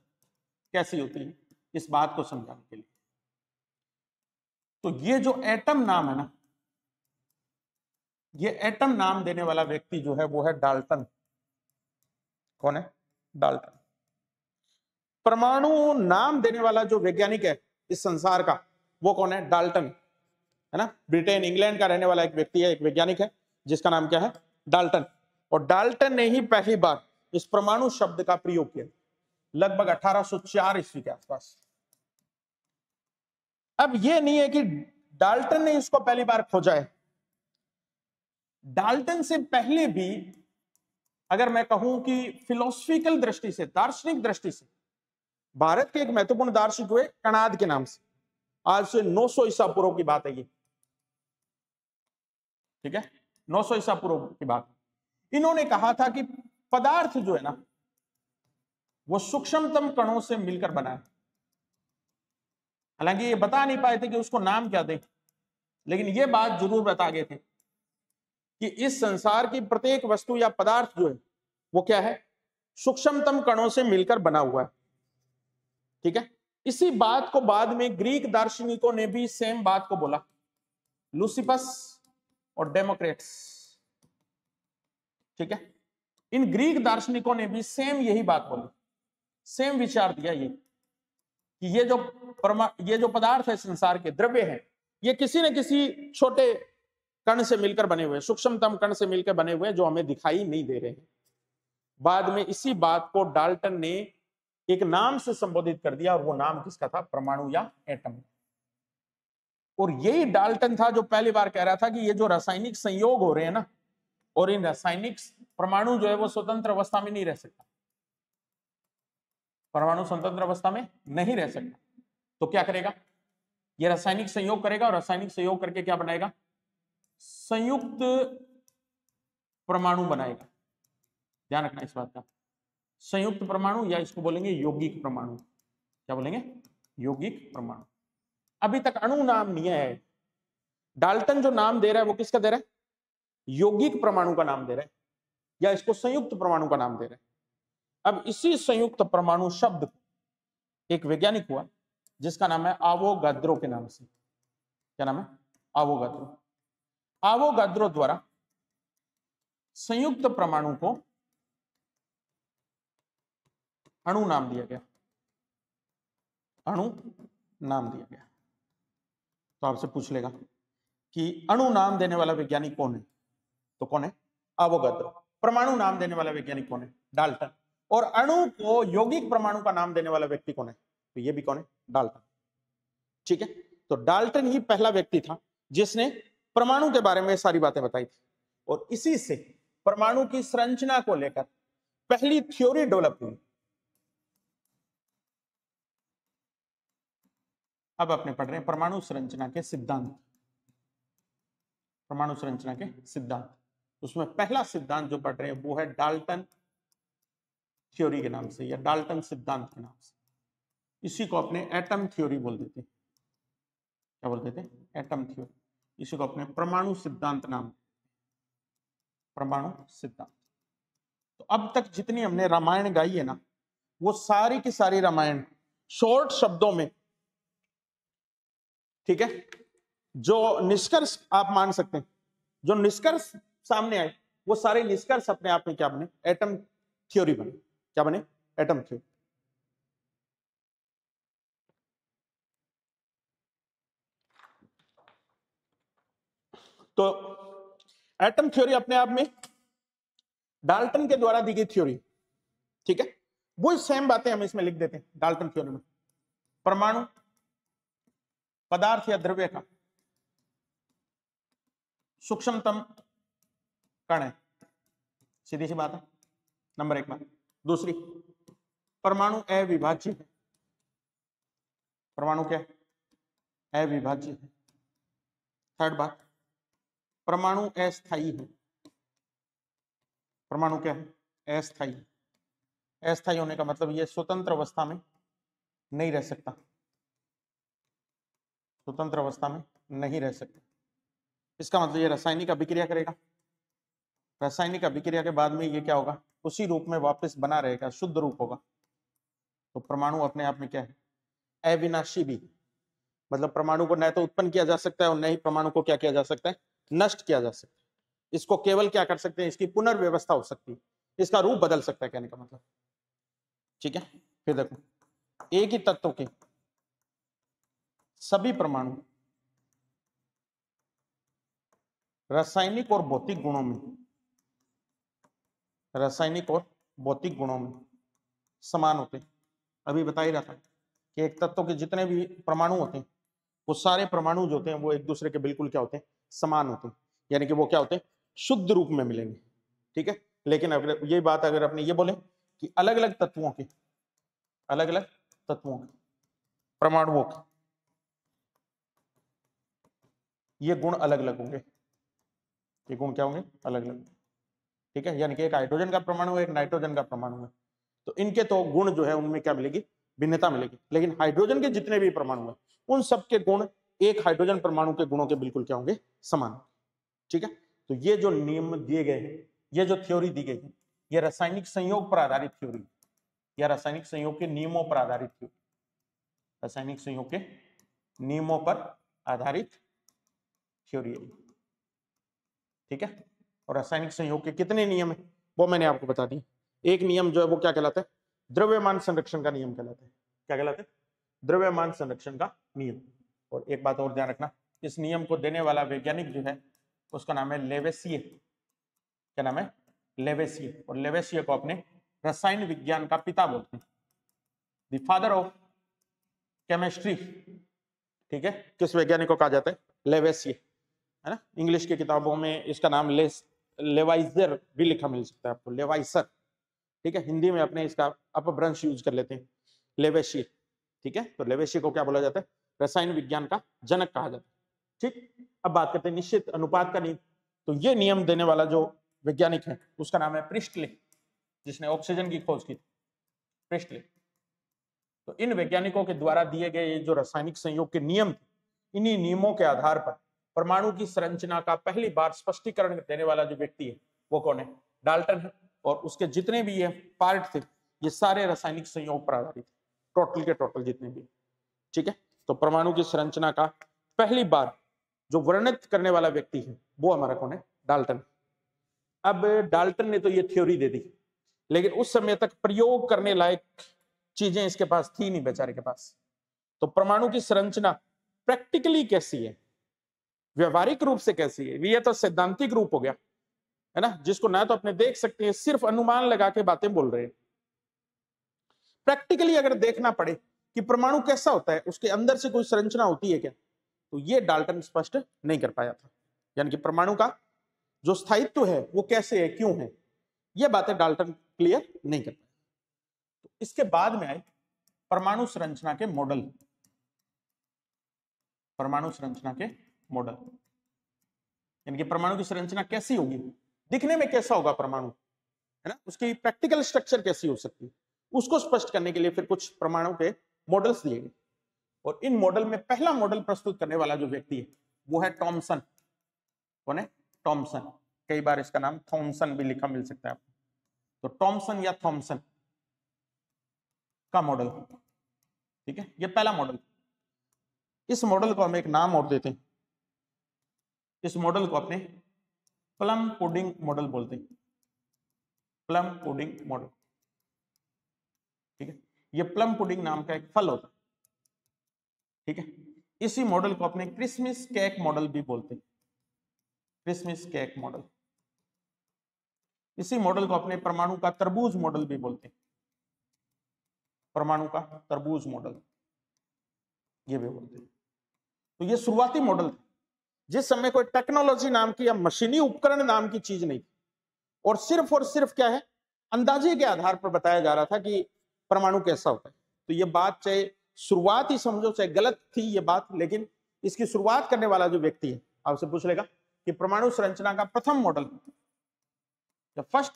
कैसी होती है इस बात को समझाने के लिए। तो ये जो एटम नाम है ना, ये एटम नाम देने वाला व्यक्ति जो है वो है डाल्टन। कौन है, डाल्टन। परमाणु नाम देने वाला जो वैज्ञानिक है इस संसार का, वो कौन है, डाल्टन, है ना। ब्रिटेन इंग्लैंड का रहने वाला एक व्यक्ति है, एक वैज्ञानिक है, जिसका नाम क्या है, डाल्टन। और डाल्टन ने ही पहली बार इस परमाणु शब्द का प्रयोग किया, लगभग 1804 ईस्वी के आसपास। अब यह नहीं है कि डाल्टन ने इसको पहली बार खोजा है, डाल्टन से पहले भी अगर मैं कहूं कि फिलोसफिकल दृष्टि से, दार्शनिक दृष्टि से, भारत के एक महत्वपूर्ण दार्शनिक हुए कणाद के नाम से, आज से 900 ईसा पूर्व की बात है ये। ठीक है, 900 ईसा पूर्व की बात। इन्होंने कहा था कि पदार्थ जो है ना वो सूक्ष्मतम कणों से मिलकर बना है। हालांकि ये बता नहीं पाए थे कि उसको नाम क्या दें, लेकिन ये बात जरूर बता गए थे कि इस संसार की प्रत्येक वस्तु या पदार्थ जो है वो क्या है, सूक्ष्मतम कणों से मिलकर बना हुआ है। ठीक है, इसी बात को बाद में ग्रीक दार्शनिकों ने भी सेम बात को बोला, लुसिफस और डेमोक्रेट्स। ठीक है, इन ग्रीक दार्शनिकों ने भी सेम यही बात बोली, सेम विचार दिया ये कि ये जो पदार्थ है संसार के, द्रव्य है, ये किसी न किसी छोटे कण से मिलकर बने हुए, सूक्ष्मतम कण से मिलकर बने हुए, जो हमें दिखाई नहीं दे रहे हैं। बाद में इसी बात को डाल्टन ने एक नाम से संबोधित कर दिया, और वो नाम किसका था, परमाणु या एटम। और यही डाल्टन था जो पहली बार कह रहा था कि ये जो रासायनिक संयोग हो रहे हैं ना, और इन रासायनिक परमाणु जो है वो स्वतंत्र अवस्था में नहीं रह सकता, परमाणु स्वतंत्र अवस्था में नहीं रह सकता। तो क्या करेगा, ये रासायनिक संयोग करेगा, और रासायनिक संयोग करके क्या बनाएगा, संयुक्त परमाणु बनाएगा। ध्यान रखना इस बात का, संयुक्त परमाणु, या इसको बोलेंगे यौगिक परमाणु। क्या बोलेंगे, यौगिक परमाणु। अभी तक अणु नाम नहीं है, डाल्टन जो नाम दे रहा है वो किसका दे रहा है, यौगिक परमाणु का नाम दे रहा है, या इसको संयुक्त परमाणु का नाम दे रहा है। अब इसी संयुक्त परमाणु शब्द एक वैज्ञानिक हुआ जिसका नाम है आवोगाद्रो के नाम से। क्या नाम है, आवोगाद्रो। आवोगाद्रो द्वारा संयुक्त परमाणु को अणु नाम दिया गया, अणु नाम दिया गया। तो आपसे पूछ लेगा कि अणु नाम देने वाला वैज्ञानिक कौन है, तो कौन है, अवोगाद्रो। परमाणु नाम देने वाला वैज्ञानिक कौन है? डाल्टन। और अणु को यौगिक परमाणु का नाम देने वाला व्यक्ति कौन है? तो ये भी कौन है? डाल्टन। ठीक है, तो डाल्टन ही पहला व्यक्ति था जिसने परमाणु के बारे में सारी बातें बताई थी, और इसी से परमाणु की संरचना को लेकर पहली थ्योरी डेवलप हुई। अब अपने पढ़ रहे हैं परमाणु संरचना के सिद्धांत। परमाणु संरचना के सिद्धांत, उसमें पहला सिद्धांत जो पढ़ रहे हैं वो है डाल्टन थ्योरी के नाम से, या डाल्टन सिद्धांत के नाम से। इसी को अपने एटम थ्योरी बोल देते हैं। क्या बोल देते हैं? Atom theory. इसी को अपने परमाणु सिद्धांत नाम, परमाणु सिद्धांत। तो अब तक जितनी हमने रामायण गाई है ना, वो सारी की सारी रामायण शॉर्ट शब्दों में, ठीक है, जो निष्कर्ष आप मान सकते हैं, जो निष्कर्ष सामने आए, वो सारे निष्कर्ष अपने आप में क्या बने? एटम थ्योरी बने। क्या बने? Atom theory. तो एटम थ्योरी अपने आप में डाल्टन के द्वारा दी गई थ्योरी, ठीक है। वो सेम बातें हम इसमें लिख देते हैं डाल्टन थ्योरी में। परमाणु पदार्थ या द्रव्य का सूक्ष्मतम कण है, सीधी सी बात है, नंबर एक बात। दूसरी, परमाणु अविभाज्य है। परमाणु क्या है? अविभाज्य है। थर्ड बात, परमाणु अस्थायी है। परमाणु क्या है? अस्थायी। अस्थायी होने का मतलब यह स्वतंत्र अवस्था में नहीं रह सकता, स्वतंत्र अवस्था में नहीं रह सकता। इसका मतलब ये रासायनिक अभिक्रिया करेगा, रासायनिक अभिक्रिया के बाद में ये क्या होगा? उसी रूप में वापस बना रहेगा, शुद्ध रूप होगा। तो परमाणु अपने आप में क्या है? अविनाशी भी। मतलब परमाणु को न तो उत्पन्न किया जा सकता है और न ही परमाणु को क्या किया जा सकता है? नष्ट किया जा सकता है। इसको केवल क्या कर सकते हैं? इसकी पुनर्व्यवस्था हो सकती है, इसका रूप बदल सकता है, कहने का मतलब। ठीक है, फिर देखो, एक ही तत्व के सभी परमाणु रासायनिक और भौतिक गुणों में, रासायनिक और भौतिक गुणों में समान होते हैं। अभी बता ही रहा था कि एक तत्व के जितने भी परमाणु होते हैं, वो सारे परमाणु जो होते हैं वो एक दूसरे के बिल्कुल क्या होते हैं? समान होते हैं। यानी कि वो क्या होते हैं? शुद्ध रूप में मिलेंगे। ठीक है, लेकिन अगर ये बात अगर अपने ये बोले कि अलग अलग तत्वों के, अलग अलग तत्वों के परमाणुओं के ये गुण अलग अलग होंगे। ये गुण क्या होंगे? अलग अलग। ठीक है, यानी कि एक हाइड्रोजन का परमाणु है, एक नाइट्रोजन का परमाणु है, तो इनके तो गुण जो है उनमें क्या मिलेगी? भिन्नता मिलेगी। लेकिन हाइड्रोजन के जितने भी परमाणु है उन सबके गुण एक हाइड्रोजन परमाणु के गुणों के बिल्कुल क्या होंगे? समान। ठीक है, तो ये जो नियम दिए गए हैं, ये जो थ्योरी दी गई है, ये रासायनिक संयोग पर आधारित थ्योरी, या रासायनिक संयोग के नियमों पर आधारित थ्योरी, रासायनिक संयोग के नियमों पर आधारित थ्योरी है। ठीक है, और रासायनिक संयोग के कितने नियम है वो मैंने आपको बता दी। एक नियम जो है वो क्या कहलाता है? द्रव्यमान संरक्षण का नियम कहलाता है। क्या कहलाता है? द्रव्यमान संरक्षण का नियम। और एक बात और ध्यान रखना, इस नियम को देने वाला वैज्ञानिक जो है उसका नाम है लेवेसिये। क्या नाम है? लेवेसिये। और लेवेसिये को अपने रसायन विज्ञान का पिता बोलते हैं, द फादर ऑफ केमिस्ट्री। ठीक है, किस वैज्ञानिक को कहा जाता है? लेवेसिये, है ना। इंग्लिश की किताबों में इसका नाम लेवाइजर भी लिखा मिल सकता है आपको, लेवाइसर। ठीक है, हिंदी में अपने इसका अपभ्रंश यूज कर लेते हैं, लेवेसिये। ठीक है, तो लेवेसिये को क्या बोला जाता है? रसायन विज्ञान का जनक कहा जाता है। ठीक, अब बात करते हैं निश्चित अनुपात का नियम। तो ये नियम देने वाला जो वैज्ञानिक है उसका नाम है प्रिस्टले, जिसने ऑक्सीजन की खोज की थी, प्रिस्टले। तो इन वैज्ञानिकों के द्वारा दिए गए जो रासायनिक संयोग के नियम थे, इन्हीं नियमों के आधार पर परमाणु की संरचना का पहली बार स्पष्टीकरण देने वाला जो व्यक्ति है वो कौन है? डाल्टन है। और उसके जितने भी ये पार्ट थे ये सारे रासायनिक संयोग पर आधारित थे, टोटल के टोटल जितने भी। ठीक है, तो परमाणु की संरचना का पहली बार जो वर्णित करने वाला व्यक्ति है वो हमारा कौन है? डाल्टन। अब डाल्टन ने तो ये थ्योरी दे दी, लेकिन उस समय तक प्रयोग करने लायक चीजें इसके पास थी नहीं बेचारे के पास। तो परमाणु की संरचना प्रैक्टिकली कैसी है, व्यवहारिक रूप से कैसी है, ये तो सैद्धांतिक रूप हो गया, है ना, जिसको ना तो अपने देख सकते हैं, सिर्फ अनुमान लगा के बातें बोल रहे हैं। प्रैक्टिकली अगर देखना पड़े कि परमाणु कैसा होता है, उसके अंदर से कोई संरचना होती है क्या, तो ये डाल्टन स्पष्ट नहीं कर पाया था। यानी कि परमाणु का जो स्थायित्व है वो कैसे है, क्यों है, ये बातें डाल्टन क्लियर नहीं कर पाया। तो इसके बाद में आए परमाणु संरचना के मॉडल। परमाणु संरचना के मॉडल यानी कि परमाणु की संरचना कैसी होगी, दिखने में कैसा होगा परमाणु, है ना, उसकी प्रैक्टिकल स्ट्रक्चर कैसी हो सकती है, उसको स्पष्ट करने के लिए फिर कुछ परमाणु के मॉडल्स दिए गए। और इन मॉडल में पहला मॉडल प्रस्तुत करने वाला जो व्यक्ति है वो है टॉमसन। कौन है? टॉमसन। कई बार इसका नाम थॉमसन भी लिखा मिल सकता है आपको। तो टॉमसन या थॉमसन का मॉडल, ठीक है, ये पहला मॉडल। इस मॉडल को हम एक नाम और देते हैं, इस मॉडल को अपने प्लम पुडिंग मॉडल बोलते हैं। प्लम पुडिंग मॉडल, ठीक है, ये प्लम पुडिंग नाम का एक फल होता है, ठीक है। इसी मॉडल को अपने क्रिसमस केक मॉडल भी बोलते हैं, क्रिसमस केक मॉडल। इसी मॉडल को अपने परमाणु का तरबूज मॉडल भी बोलते हैं, परमाणु का तरबूज मॉडल ये भी बोलते हैं। तो ये शुरुआती मॉडल था, जिस समय कोई टेक्नोलॉजी नाम की या मशीनी उपकरण नाम की चीज नहीं थी, और सिर्फ क्या है, अंदाजे के आधार पर बताया जा रहा था कि परमाणु कैसा होता है। तो ये बात चाहे शुरुआत ही समझो चाहे गलत थी ये बात, लेकिन इसकी शुरुआत करने वाला जो व्यक्ति है आपसे पूछ लेगा कि परमाणु संरचना का प्रथम मॉडल या फर्स्ट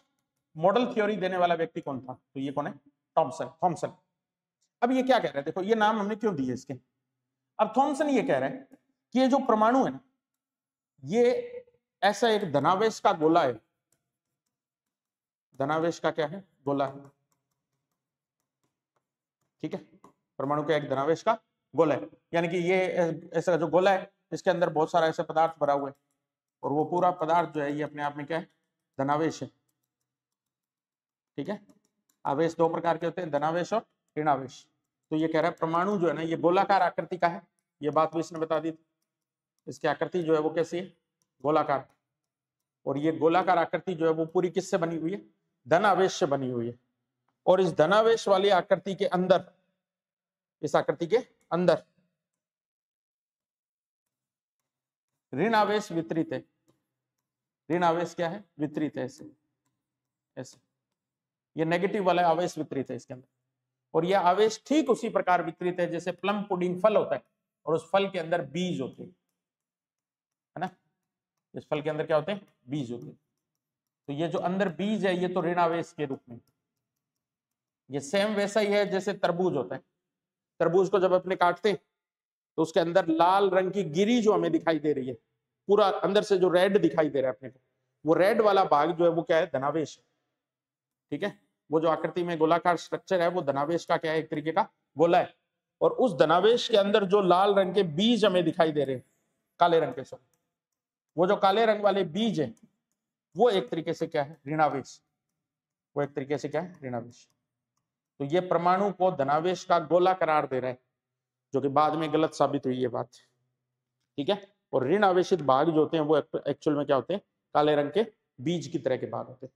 मॉडल थ्योरी देने वाला व्यक्ति कौन था, तो ये कौन है? थॉमसन। अब ये क्या कह रहे हैं, देखो ये नाम हमने क्यों दिए इसके। अब थॉमसन ये कह रहे हैं कि ये जो परमाणु है ना, ये ऐसा एक धनावेश का गोला है। धनावेश का क्या है? गोला है, ठीक है। परमाणु का एक धनावेश का गोला है, यानी कि ये ऐसा जो गोला है इसके अंदर बहुत सारा ऐसा पदार्थ भरा हुआ है, और वो पूरा पदार्थ जो है ये अपने आप में क्या है? धनावेश है, ठीक है। आवेश दो प्रकार के होते हैं, धनावेश और ऋणावेश। तो ये कह रहा है परमाणु जो है ना ये गोलाकार आकृति का है, ये बात भी इसने बता दी थी। इसकी आकृति जो है वो कैसी है? गोलाकार। और ये गोलाकार आकृति जो है वो पूरी किससे बनी हुई है? धनावेश से बनी हुई है। और इस धनावेश वाली आकृति के अंदर, इस आकृति के अंदर ऋण आवेश वितरित है। ऋण आवेश क्या है? वितरित है, ऐसे ऐसे ये नेगेटिव वाला आवेश वितरित है इसके अंदर। और यह आवेश ठीक उसी प्रकार वितरित है जैसे प्लम पुडिंग फल होता है और उस फल के अंदर बीज होते हैं, है ना। इस फल के अंदर क्या होते हैं? बीज होते हैं। तो ये जो अंदर बीज है ये तो ऋण आवेश के रूप में, ये सेम वैसा ही है जैसे तरबूज होता है। तरबूज को जब अपने काटते हैं तो उसके अंदर लाल रंग की गिरी जो हमें दिखाई दे रही है, पूरा अंदर से जो रेड दिखाई दे रहा है अपने को, वो रेड वाला भाग जो है वो क्या है? धनावेश, ठीक है। वो जो आकृति में गोलाकार स्ट्रक्चर है वो धनावेश का क्या है? एक तरीके का गोला है। और उस धनावेश के अंदर जो लाल रंग के बीज हमें दिखाई दे रहे हैं, काले रंग के, सॉरी, वो जो काले रंग वाले बीज है वो एक तरीके से क्या है? ऋणावेश। वो एक तरीके से क्या है? ऋणावेश। तो ये परमाणु को धनावेश का गोला करार दे रहा है, जो कि बाद में गलत साबित हुई ये बात, ठीक है। और ऋण आवेशित भाग जो होते हैं वो एक्चुअल में क्या होते हैं? काले रंग के बीज की तरह के भाग होते हैं।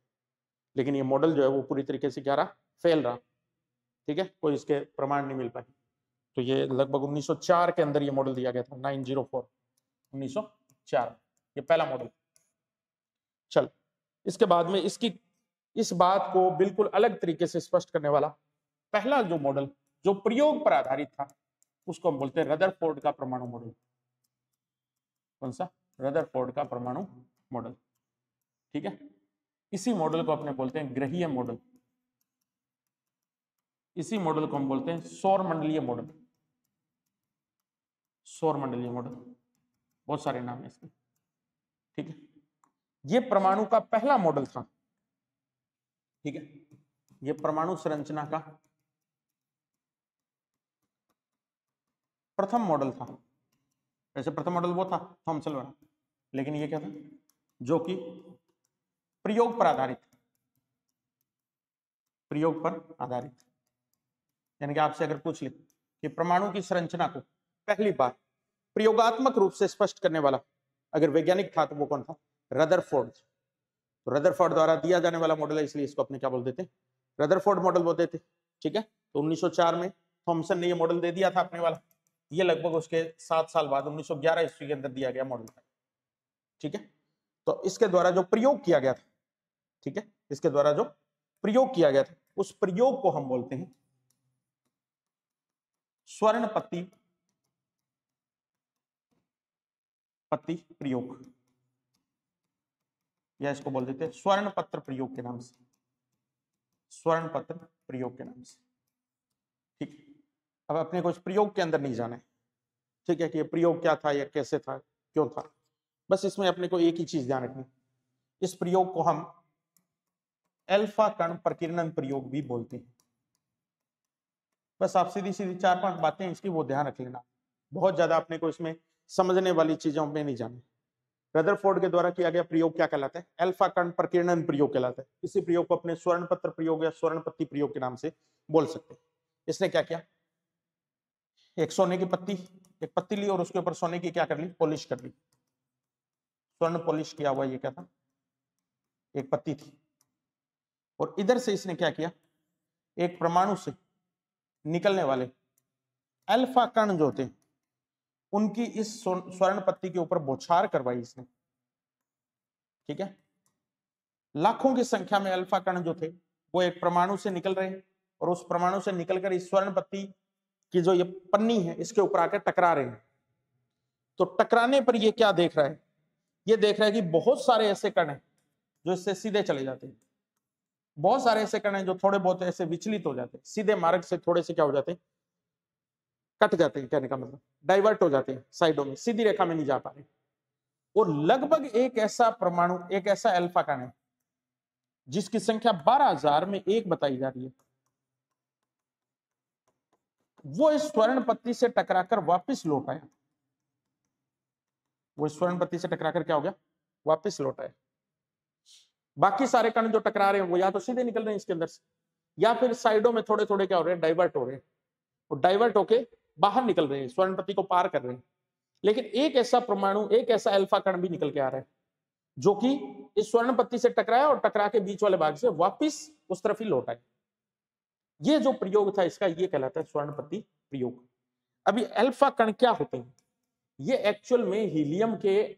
लेकिन ये मॉडल जो है वो पूरी तरीके से क्या रहा? फेल रहा, ठीक है, कोई इसके प्रमाण नहीं मिल पाए। तो ये लगभग 1904 के अंदर ये मॉडल दिया गया था, 904, 1904 ये पहला मॉडल। चल, इसके बाद में इसकी इस बात को बिल्कुल अलग तरीके से स्पष्ट करने वाला पहला जो मॉडल जो प्रयोग पर आधारित था उसको हम बोलते हैं रदरफोर्ड का परमाणु मॉडल। कौन सा? रदरफोर्ड का परमाणु मॉडल, ठीक है। इसी मॉडल को अपने बोलते हैं ग्रहीय मॉडल। इसी मॉडल को हम बोलते हैं सौर मंडलीय मॉडल। सौर मंडलीय मॉडल, बहुत सारे नाम है इसके, ठीक है। ये परमाणु का पहला मॉडल था, ठीक है। ये परमाणु संरचना का प्रथम मॉडल था। वैसे प्रथम मॉडल वो था थॉमसन वाला, लेकिन ये क्या था? जो कि प्रयोग पर आधारित, प्रयोग पर आधारित। यानी कि आपसे अगर पूछ ले कि परमाणु की संरचना को पहली बार प्रयोगात्मक रूप से स्पष्ट करने वाला अगर वैज्ञानिक था तो वो कौन था? रदरफोर्ड, तो रदरफोर्ड द्वारा दिया जाने वाला मॉडल है, इसलिए इसको अपने क्या बोल देते हैं, रदरफोर्ड मॉडल बोलते थे। ठीक है, तो 1904 में थॉमसन ने ये मॉडल दे दिया था अपने वाला, ये लगभग उसके 7 साल बाद 1911 ईस्वी के अंदर दिया गया मॉडल था। ठीक है, तो इसके द्वारा जो प्रयोग किया गया था, ठीक है, इसके द्वारा जो प्रयोग किया गया था, उस प्रयोग को हम बोलते हैं स्वर्ण पत्ती प्रयोग, या इसको बोल देते हैं स्वर्ण पत्र प्रयोग के नाम से, स्वर्ण पत्र प्रयोग के नाम से। ठीक है, अब अपने को इस प्रयोग के अंदर नहीं जाना है, ठीक है, कि ये प्रयोग क्या था या कैसे था, क्यों था, बस इसमें अपने को एक ही चीज ध्यान रखनी, इस प्रयोग को हम अल्फा कण प्रकीर्णन प्रयोग भी बोलते हैं। बस आप सीधी सीधी 4-5 बातें इसकी वो ध्यान रख लेना, बहुत ज्यादा अपने को इसमें समझने वाली चीजों में नहीं जाना। रदरफोर्ड के द्वारा किया गया प्रयोग क्या कहलाता है, अल्फा कण प्रकीर्णन प्रयोग कहलाता है। इसी प्रयोग को अपने स्वर्ण पत्र प्रयोग या स्वर्ण पत्ती प्रयोग के नाम से बोल सकते हैं। इसने क्या किया, एक सोने की पत्ती, एक पत्ती ली और उसके ऊपर सोने की क्या कर ली, पॉलिश कर ली, स्वर्ण पॉलिश किया हुआ ये क्या था, एक पत्ती थी। और इधर से इसने क्या किया, एक परमाणु से निकलने वाले अल्फा कण जो होते हैं उनकी इस स्वर्ण पत्ती के ऊपर बौछार करवाई इसने। ठीक है, लाखों की संख्या में अल्फा कण जो थे वो एक परमाणु से निकल रहे हैं और उस परमाणु से निकलकर इस स्वर्ण पत्ती की जो ये पन्नी है इसके ऊपर आकर टकरा रहे हैं। तो टकराने पर ये क्या देख रहा है, ये देख रहा है कि बहुत सारे ऐसे कण हैं जो इससे सीधे चले जाते हैं, बहुत सारे ऐसे कण हैं जो थोड़े बहुत ऐसे विचलित हो जाते हैं, सीधे मार्ग से थोड़े से क्या हो जाते हैं, कट जाते हैं, कहने का मतलब डाइवर्ट हो जाते हैं साइडों में, सीधी रेखा में नहीं जा पा रहे। और लगभग एक ऐसा परमाणु, एक ऐसा अल्फा कण है जिसकी संख्या 12,000 में 1 बताई जा रही है, वो इस स्वर्ण पत्ती से टकराकर वापस लौट आया। वो स्वर्ण पत्ती से टकराकर क्या हो गया, वापस लौट आया। बाकी सारे कण जो टकरा रहे हैं वो या तो सीधे निकल रहे हैं इसके अंदर से, या फिर साइडों में थोड़े थोड़े क्या हो रहे हैं, डाइवर्ट हो रहे हैं, और डाइवर्ट होके बाहर निकल रहे हैं, स्वर्ण पत्ती को पार कर रहे हैं। लेकिन एक ऐसा परमाणु, एक ऐसा अल्फा कण भी निकल के आ रहा है जो कि इस स्वर्ण पत्ती से टकराया और टकरा के बीच वाले भाग से वापिस उस तरफ ही लौट आए। ये जो प्रयोग था इसका, ये कहलाता है स्वर्ण पत्ती प्रयोग। अभी अल्फा कण क्या होते हैं, ये एक्चुअल में हीलियम के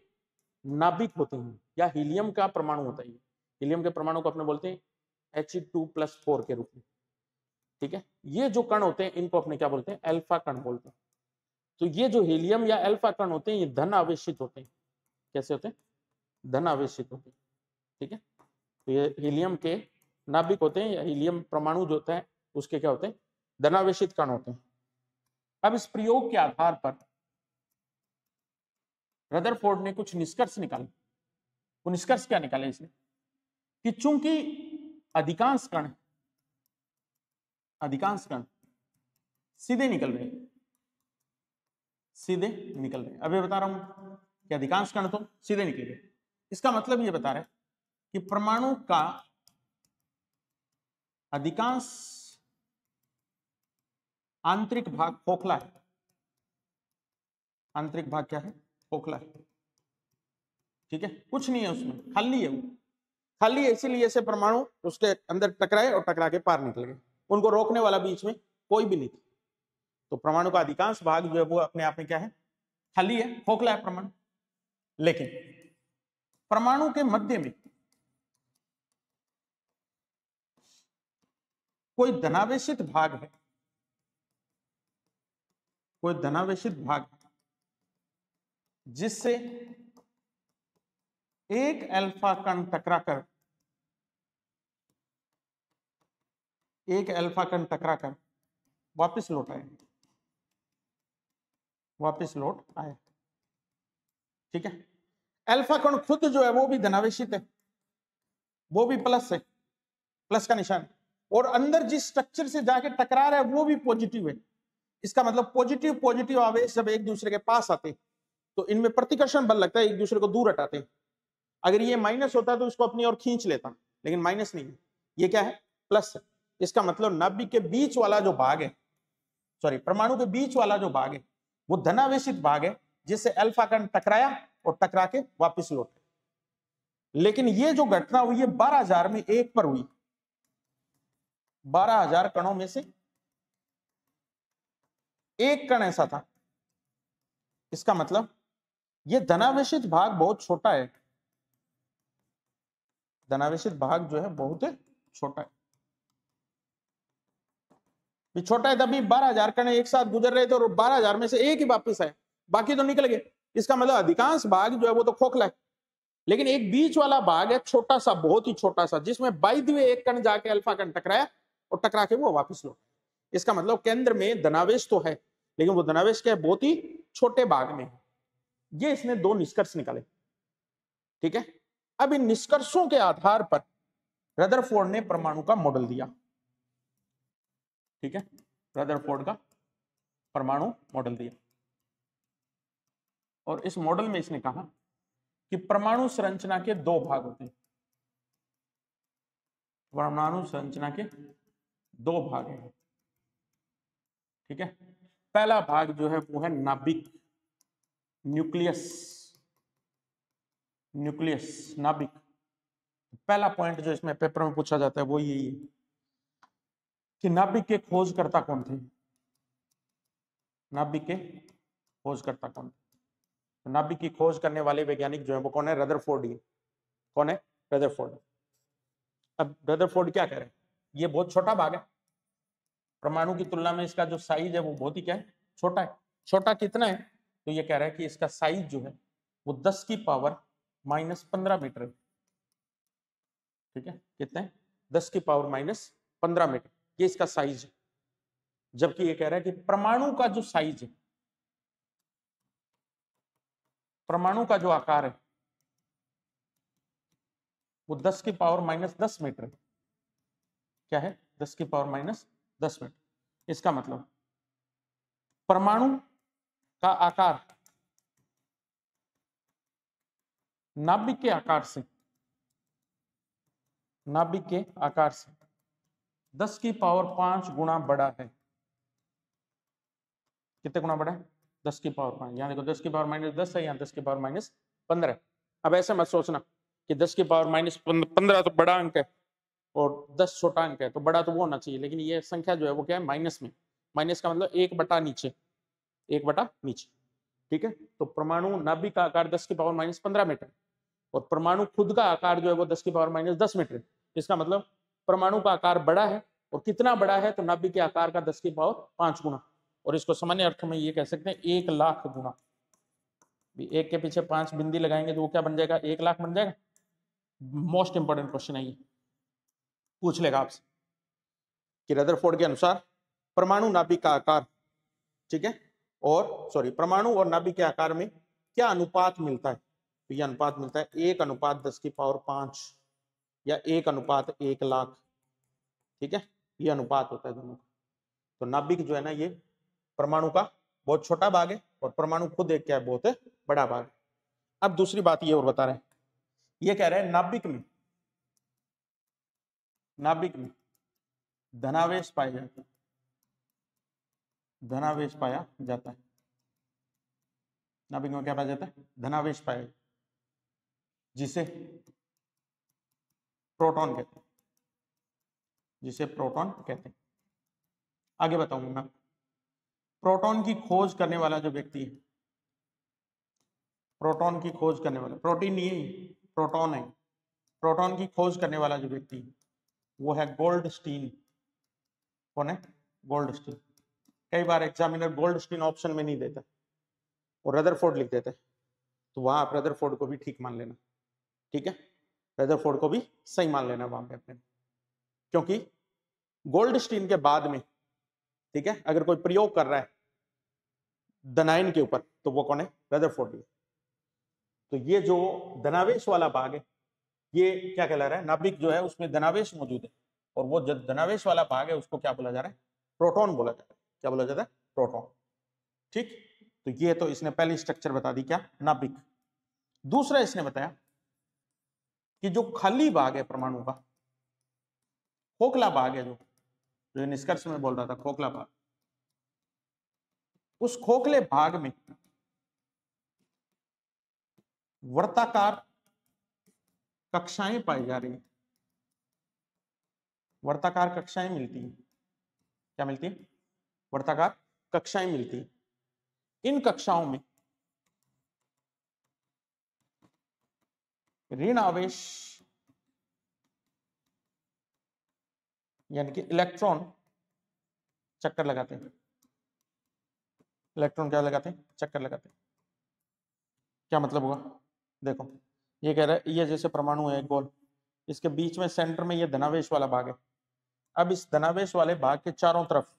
नाभिक होते हैं, या हीलियम का परमाणु होता है। हीलियम के परमाणु को अपने बोलते हैं He2+4 के रूप में। ठीक है, ये जो कण होते हैं इनको अपने क्या बोलते हैं, अल्फा कण बोलते हैं। तो ये जो हीलियम या अल्फा कण होते हैं ये धन आवेशित होते हैं। कैसे होते हैं, धन आवेशित होते हैं। ठीक है, तो ये हीलियम के नाभिक होते हैं, या हीलियम परमाणु जो होता है उसके क्या होते हैं, धनावेशित कण होते हैं। अब इस प्रयोग के आधार पर रदरफोर्ड ने कुछ निष्कर्ष निकाले। वो निष्कर्ष क्या निकाले इसने, कि चूंकि अधिकांश कण सीधे निकल रहे हैं, सीधे निकल रहे हैं। अभी बता रहा हूं कि अधिकांश कण तो सीधे निकलेंगे, इसका मतलब ये बता रहा है कि परमाणु का अधिकांश आंतरिक भाग खोखला है। आंतरिक भाग क्या है, खोखला है। ठीक है, कुछ नहीं है उसमें, खाली है, वो खाली है, इसीलिए ऐसे परमाणु उसके अंदर टकराए और टकरा के पार निकल गए, उनको रोकने वाला बीच में कोई भी नहीं था। तो परमाणु का अधिकांश भाग जो है वो अपने आप में क्या है, खाली है, खोखला है परमाणु। लेकिन परमाणु के मध्य में कोई धनावेशित भाग है, कोई धनावेशित भाग जिससे एक अल्फा कण टकराकर, एक अल्फा कण टकराकर वापस लौट आए, वापस लौट आए। ठीक है, अल्फा कण खुद जो है वो भी धनावेशित है, वो भी प्लस है, प्लस का निशान, और अंदर जिस स्ट्रक्चर से जाके टकरा रहा है वो भी पॉजिटिव है। इसका मतलब पॉजिटिव पॉजिटिव आवेश जब एक दूसरे के पास आते तो इनमें प्रतिकर्षण बल लगता है, एक दूसरे को दूर हटाते। अगर ये माइनस होता तो इसको अपनी ओर खींच लेता, लेकिन माइनस नहीं है, ये क्या है, प्लस है। इसका मतलब नाभिक के बीच वाला जो भाग है, सॉरी परमाणु के बीच वाला जो भाग है वो धनावेशित भाग है, जिससे अल्फा कण टकराया और टकरा के वापस लौटा। लेकिन ये जो घटना हुई है 12,000 में एक पर हुई, 12,000 कणों में से एक कण ऐसा था। इसका मतलब ये धनावेशित भाग बहुत छोटा है, धनावेशित भाग जो है बहुत छोटा है। छोटा है तभी 12,000 कण एक साथ गुजर रहे थे और 12,000 में से एक ही वापिस आए, बाकी तो निकल गए। इसका मतलब अधिकांश भाग जो है वो तो खोखला है, लेकिन एक बीच वाला भाग है छोटा सा, बहुत ही छोटा सा, जिसमें बाई द वे एक कण जाके अल्फा कण टकराया और टकरा के वो वापस लौट। इसका मतलब केंद्र में धनावेश तो है, लेकिन वो धनावेश क्या है, बहुत ही छोटे भाग में है। ये इसने दो निष्कर्ष निकाले। ठीक है, अब इन निष्कर्षों के आधार पर रदरफोर्ड ने परमाणु का मॉडल दिया। ठीक है, रदरफोर्ड का परमाणु मॉडल दिया और इस मॉडल में इसने कहा कि परमाणु संरचना के दो भाग होते हैं। परमाणु संरचना के दो भाग हैं। ठीक है, पहला भाग जो है वो है नाभिक, न्यूक्लियस, न्यूक्लियस नाभिक। पहला पॉइंट जो इसमें पेपर में पूछा जाता है वो यही है कि नाभिक के खोजकर्ता कौन थे, नाभिक के खोजकर्ता कौन थे। तो नाभिक की खोज करने वाले वैज्ञानिक जो है वो कौन है, रदरफोर्ड ही। कौन है, रदरफोर्ड। अब रदरफोर्ड क्या कह रहे हैं, ये बहुत छोटा भाग है, परमाणु की तुलना में इसका जो साइज है वो बहुत ही क्या है, छोटा है। छोटा कितना है, तो ये कह रहा है कि इसका साइज जो है वो 10 की पावर -15 मीटर है। ठीक है, कितने, 10 की पावर -15 मीटर, ये इसका साइज है। जबकि ये कह रहा है कि परमाणु का जो साइज है, परमाणु का जो आकार है वो 10 की पावर -10 मीटर है। क्या है, 10 की पावर -10 मीटर। इसका मतलब परमाणु का आकार नाभिक के आकार से, नाभिक के आकार से 10 की पावर 5 गुना बड़ा है। कितने गुना बड़ा है, 10 की पावर 5। यहाँ देखो 10 की पावर -10 है, यहाँ 10 की पावर -15 है। अब ऐसे मत सोचना कि 10 की पावर -15 तो बड़ा अंक है और 10 छोटा अंक है, तो बड़ा तो वो होना चाहिए, लेकिन ये संख्या जो है वो क्या है, माइनस में। माइनस का मतलब 1 बटा नीचे, 1 बटा नीचे। ठीक है, तो परमाणु नाभिक का आकार 10 की पावर -15 मीटर और परमाणु खुद का आकार जो है वो 10 की पावर -10 मीटर। इसका मतलब परमाणु का आकार बड़ा है, और कितना बड़ा है, तो नाभिक के आकार का 10 की पावर 5 गुना। और इसको सामान्य अर्थ में ये कह सकते हैं 1 लाख गुना। एक के पीछे 5 बिंदी लगाएंगे तो वो क्या बन जाएगा, 1 लाख बन जाएगा। मोस्ट इंपॉर्टेंट क्वेश्चन है ये, पूछ लेगा आपसे कि रदरफोर्ड के अनुसार परमाणु नाभिक का आकार, ठीक है, और सॉरी परमाणु और नाभिक के आकार में क्या अनुपात मिलता है। तो ये अनुपात मिलता है 1:10 की पावर 5 या 1:1 लाख। ठीक है, ये अनुपात होता है दोनों का। तो नाभिक जो है ना, ये परमाणु का बहुत छोटा भाग है और परमाणु खुद एक क्या है, बहुत बड़ा भाग है। अब दूसरी बात ये और बता रहे हैं, ये कह रहे हैं नाभिक में, नाभिक में धनावेश पाया जाता है, धनावेश पाया जाता है। नाभिक में क्या पाया जाता है, धनावेश पाया जाता है, जिसे प्रोटॉन कहते हैं, जिसे प्रोटॉन कहते हैं। आगे बताऊंगा मैं। प्रोटॉन की खोज करने वाला जो व्यक्ति है, प्रोटॉन की खोज करने वाला, प्रोटीन नहीं है, प्रोटॉन है। प्रोटॉन की खोज करने वाला जो व्यक्ति है वो है गोल्डस्टीन। कौन है, गोल्डस्टीन। कई बार एग्जामिनर गोल्डस्टीन ऑप्शन में नहीं देता और रदरफोर्ड लिख देता है, तो वहां आप रदरफोर्ड को भी ठीक मान लेना। ठीक है, रदरफोर्ड को भी सही मान लेना वहां पे अपने, क्योंकि गोल्डस्टीन के बाद में, ठीक है, अगर कोई प्रयोग कर रहा है धनायन के ऊपर तो वो कौन है, रदरफोर्ड है। तो ये जो धनावेश वाला भाग है ये क्या कहला रहा है, नाभिक जो है उसमें धनावेश मौजूद है, और वो जो धनावेश वाला भाग है उसको क्या बोला जा रहा है, प्रोटॉन बोला जाता है। क्या बोला जाता है, प्रोटॉन। ठीक, तो ये तो इसने पहली स्ट्रक्चर बता दी, क्या, नाभिक। दूसरा इसने बताया कि जो खाली भाग है परमाणु का, खोखला भाग है, जो निष्कर्ष में बोल रहा था, खोखला भाग, उस खोखले भाग में वर्ताकार कक्षाएं पाई जा रही, वर्ताकार कक्षाएं मिलती है। क्या मिलती है? वर्ताकार कक्षाएं मिलती है। इन कक्षाओं में ऋण आवेश यानी कि इलेक्ट्रॉन चक्कर लगाते हैं। इलेक्ट्रॉन क्या लगाते हैं? चक्कर लगाते हैं। क्या मतलब हुआ? देखो, ये कह रहा है ये जैसे परमाणु है गोल, इसके बीच में सेंटर में ये धनावेश वाला भाग है। अब इस धनावेश वाले भाग के चारों तरफ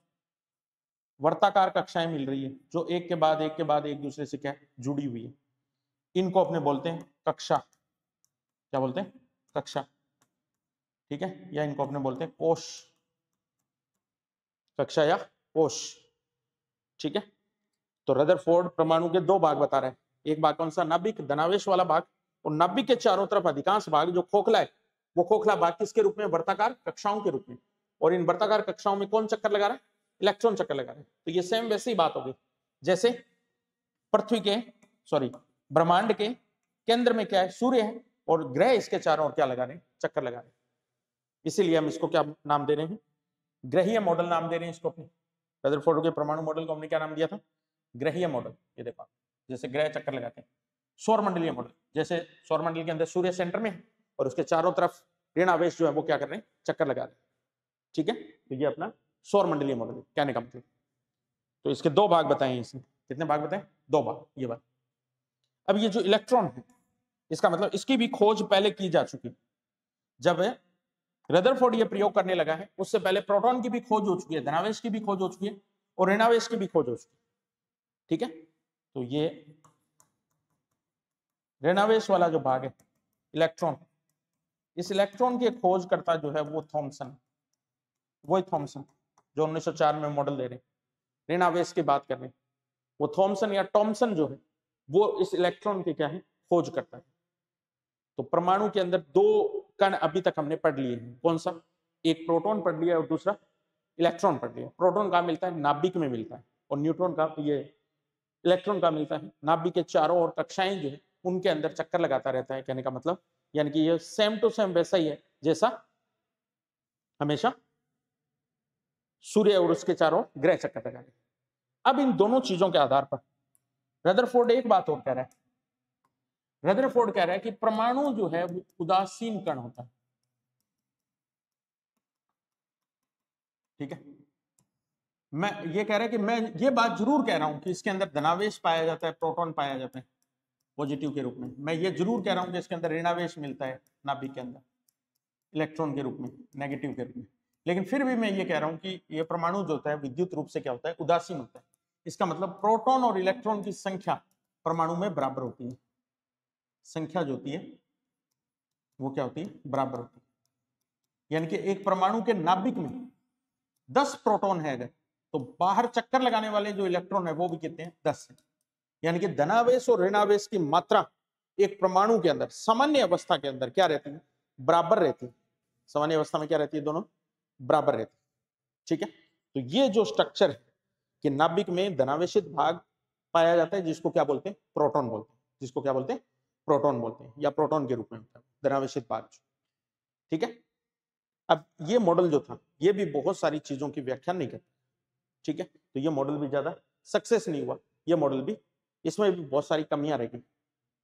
वर्ताकार कक्षाएं मिल रही है, जो एक के बाद एक के बाद एक दूसरे से क्या जुड़ी हुई है। इनको अपने बोलते हैं कक्षा। क्या बोलते हैं? कक्षा। ठीक है, या इनको अपने बोलते हैं कोश। कक्षा या कोश। ठीक है, तो रदरफोर्ड परमाणु के दो भाग बता रहे हैं। एक भाग कौन सा? नाभिक, धनावेश वाला भाग। और नाभिक के चारों तरफ अधिकांश भाग जो खोखला है, वो खोखला भाग किसके रूप में? वर्ताकार कक्षाओं के रूप में। और इन वर्ताकार कक्षाओं में कौन चक्कर लगा रहा है? इलेक्ट्रॉन चक्कर लगा रहे हैं। तो ये सेम वैसी बात होगी जैसे पृथ्वी के ब्रह्मांड के केंद्र में क्या है? सूर्य है, और ग्रह इसके चारों ओर क्या लगा रहे हैं? चक्कर लगा रहे हैं। इसीलिए हम इसको क्या नाम दे रहे हैं? ग्रहीय मॉडल नाम दे रहे हैं इसको अपने। रदरफोर्ड के परमाणु मॉडल को हमने क्या नाम दिया था? ग्रहीय मॉडल। ये देखो, जैसे ग्रह चक्कर लगाते हैं। सौरमंडलीय मॉडल, जैसे सौरमंडल के अंदर सूर्य सेंटर में है और उसके चारों तरफ ऋण आवेश जो है वो क्या कर रहे हैं? चक्कर लगा रहे हैं। ठीक है, तो ये अपना सौरमंडलीय मॉडल कहने का मतलब। तो इसके दो भाग बताए इसने। कितने भाग बताए? दो भाग। ये बात। अब ये जो इलेक्ट्रॉन है, इसका मतलब इसकी भी खोज पहले की जा चुकी है। जब रदरफोर्ड ये प्रयोग करने लगा है, उससे पहले प्रोटॉन की भी खोज हो चुकी है, धनावेश की भी खोज हो चुकी है, और ऋणावेश की भी खोज हो चुकी है। ठीक है, तो ये ऋणावेश वाला जो भाग है इलेक्ट्रॉन, इस इलेक्ट्रॉन के खोजकर्ता जो है वो थॉमसन, वही थॉमसन जो 1904 में मॉडल दे रहे हैं, ऋणावेश की बात कर रहे हैं। वो थॉमसन या टॉमसन जो है वो इस इलेक्ट्रॉन की क्या है? खोज करता है। तो परमाणु के अंदर दो कण अभी तक हमने पढ़ लिए हैं। कौन सा? एक प्रोटॉन पढ़ लिया और दूसरा इलेक्ट्रॉन पढ़ लिया। प्रोटॉन कहाँ मिलता है? नाभिक में मिलता है। और न्यूट्रॉन का, ये इलेक्ट्रॉन कहाँ मिलता है? नाभिक के चारों ओर कक्षाएं जो है उनके अंदर चक्कर लगाता रहता है। कहने का मतलब यानी कि ये सेम टू सेम वैसा ही है जैसा हमेशा सूर्य और उसके चारों ग्रह चक्कर लगा रहे हैं। अब इन दोनों चीजों के आधार पर रदरफोर्ड एक बात और कह रहा है। रदरफोर्ड कह रहा है कि परमाणु जो है वो उदासीन कण होता है। ठीक है, मैं ये कह रहा है कि मैं ये बात जरूर कह रहा हूं कि इसके अंदर धनावेश पाया जाता है, प्रोटॉन पाया जाता है पॉजिटिव के रूप में। मैं ये जरूर कह रहा हूं कि इसके अंदर ऋणावेश मिलता है नाभिक के अंदर इलेक्ट्रॉन के रूप में, नेगेटिव के रूप में। लेकिन फिर भी मैं ये कह रहा हूं कि ये परमाणु जो होता है विद्युत रूप से क्या होता है? उदासीन होता है। इसका मतलब प्रोटॉन और इलेक्ट्रॉन की संख्या परमाणु में बराबर होती है। संख्या जो होती है वो क्या होती है? बराबर होती है। यानी कि एक परमाणु के नाभिक में 10 प्रोटॉन है अगर, तो बाहर चक्कर लगाने वाले जो इलेक्ट्रॉन है वो भी कितने हैं? 10 है। यानी कि धनावेश और ऋणावेश की मात्रा एक परमाणु के अंदर सामान्य अवस्था के अंदर क्या रहती है? बराबर रहती है। सामान्य अवस्था में क्या रहती है? दोनों बराबर रहती है। ठीक है, तो ये जो स्ट्रक्चर है कि नाभिक में धनावेशित भाग पाया जाता है जिसको क्या बोलते हैं? प्रोटॉन बोलते हैं। जिसको क्या बोलते हैं? प्रोटॉन बोलते हैं, या प्रोटॉन के रूप में होता है धनावेशित भाग। ठीक है, अब ये मॉडल जो था ये भी बहुत सारी चीजों की व्याख्या नहीं करता। ठीक है, तो ये मॉडल भी ज्यादा सक्सेस नहीं हुआ। ये मॉडल भी, इसमें भी बहुत सारी कमियां रह गई।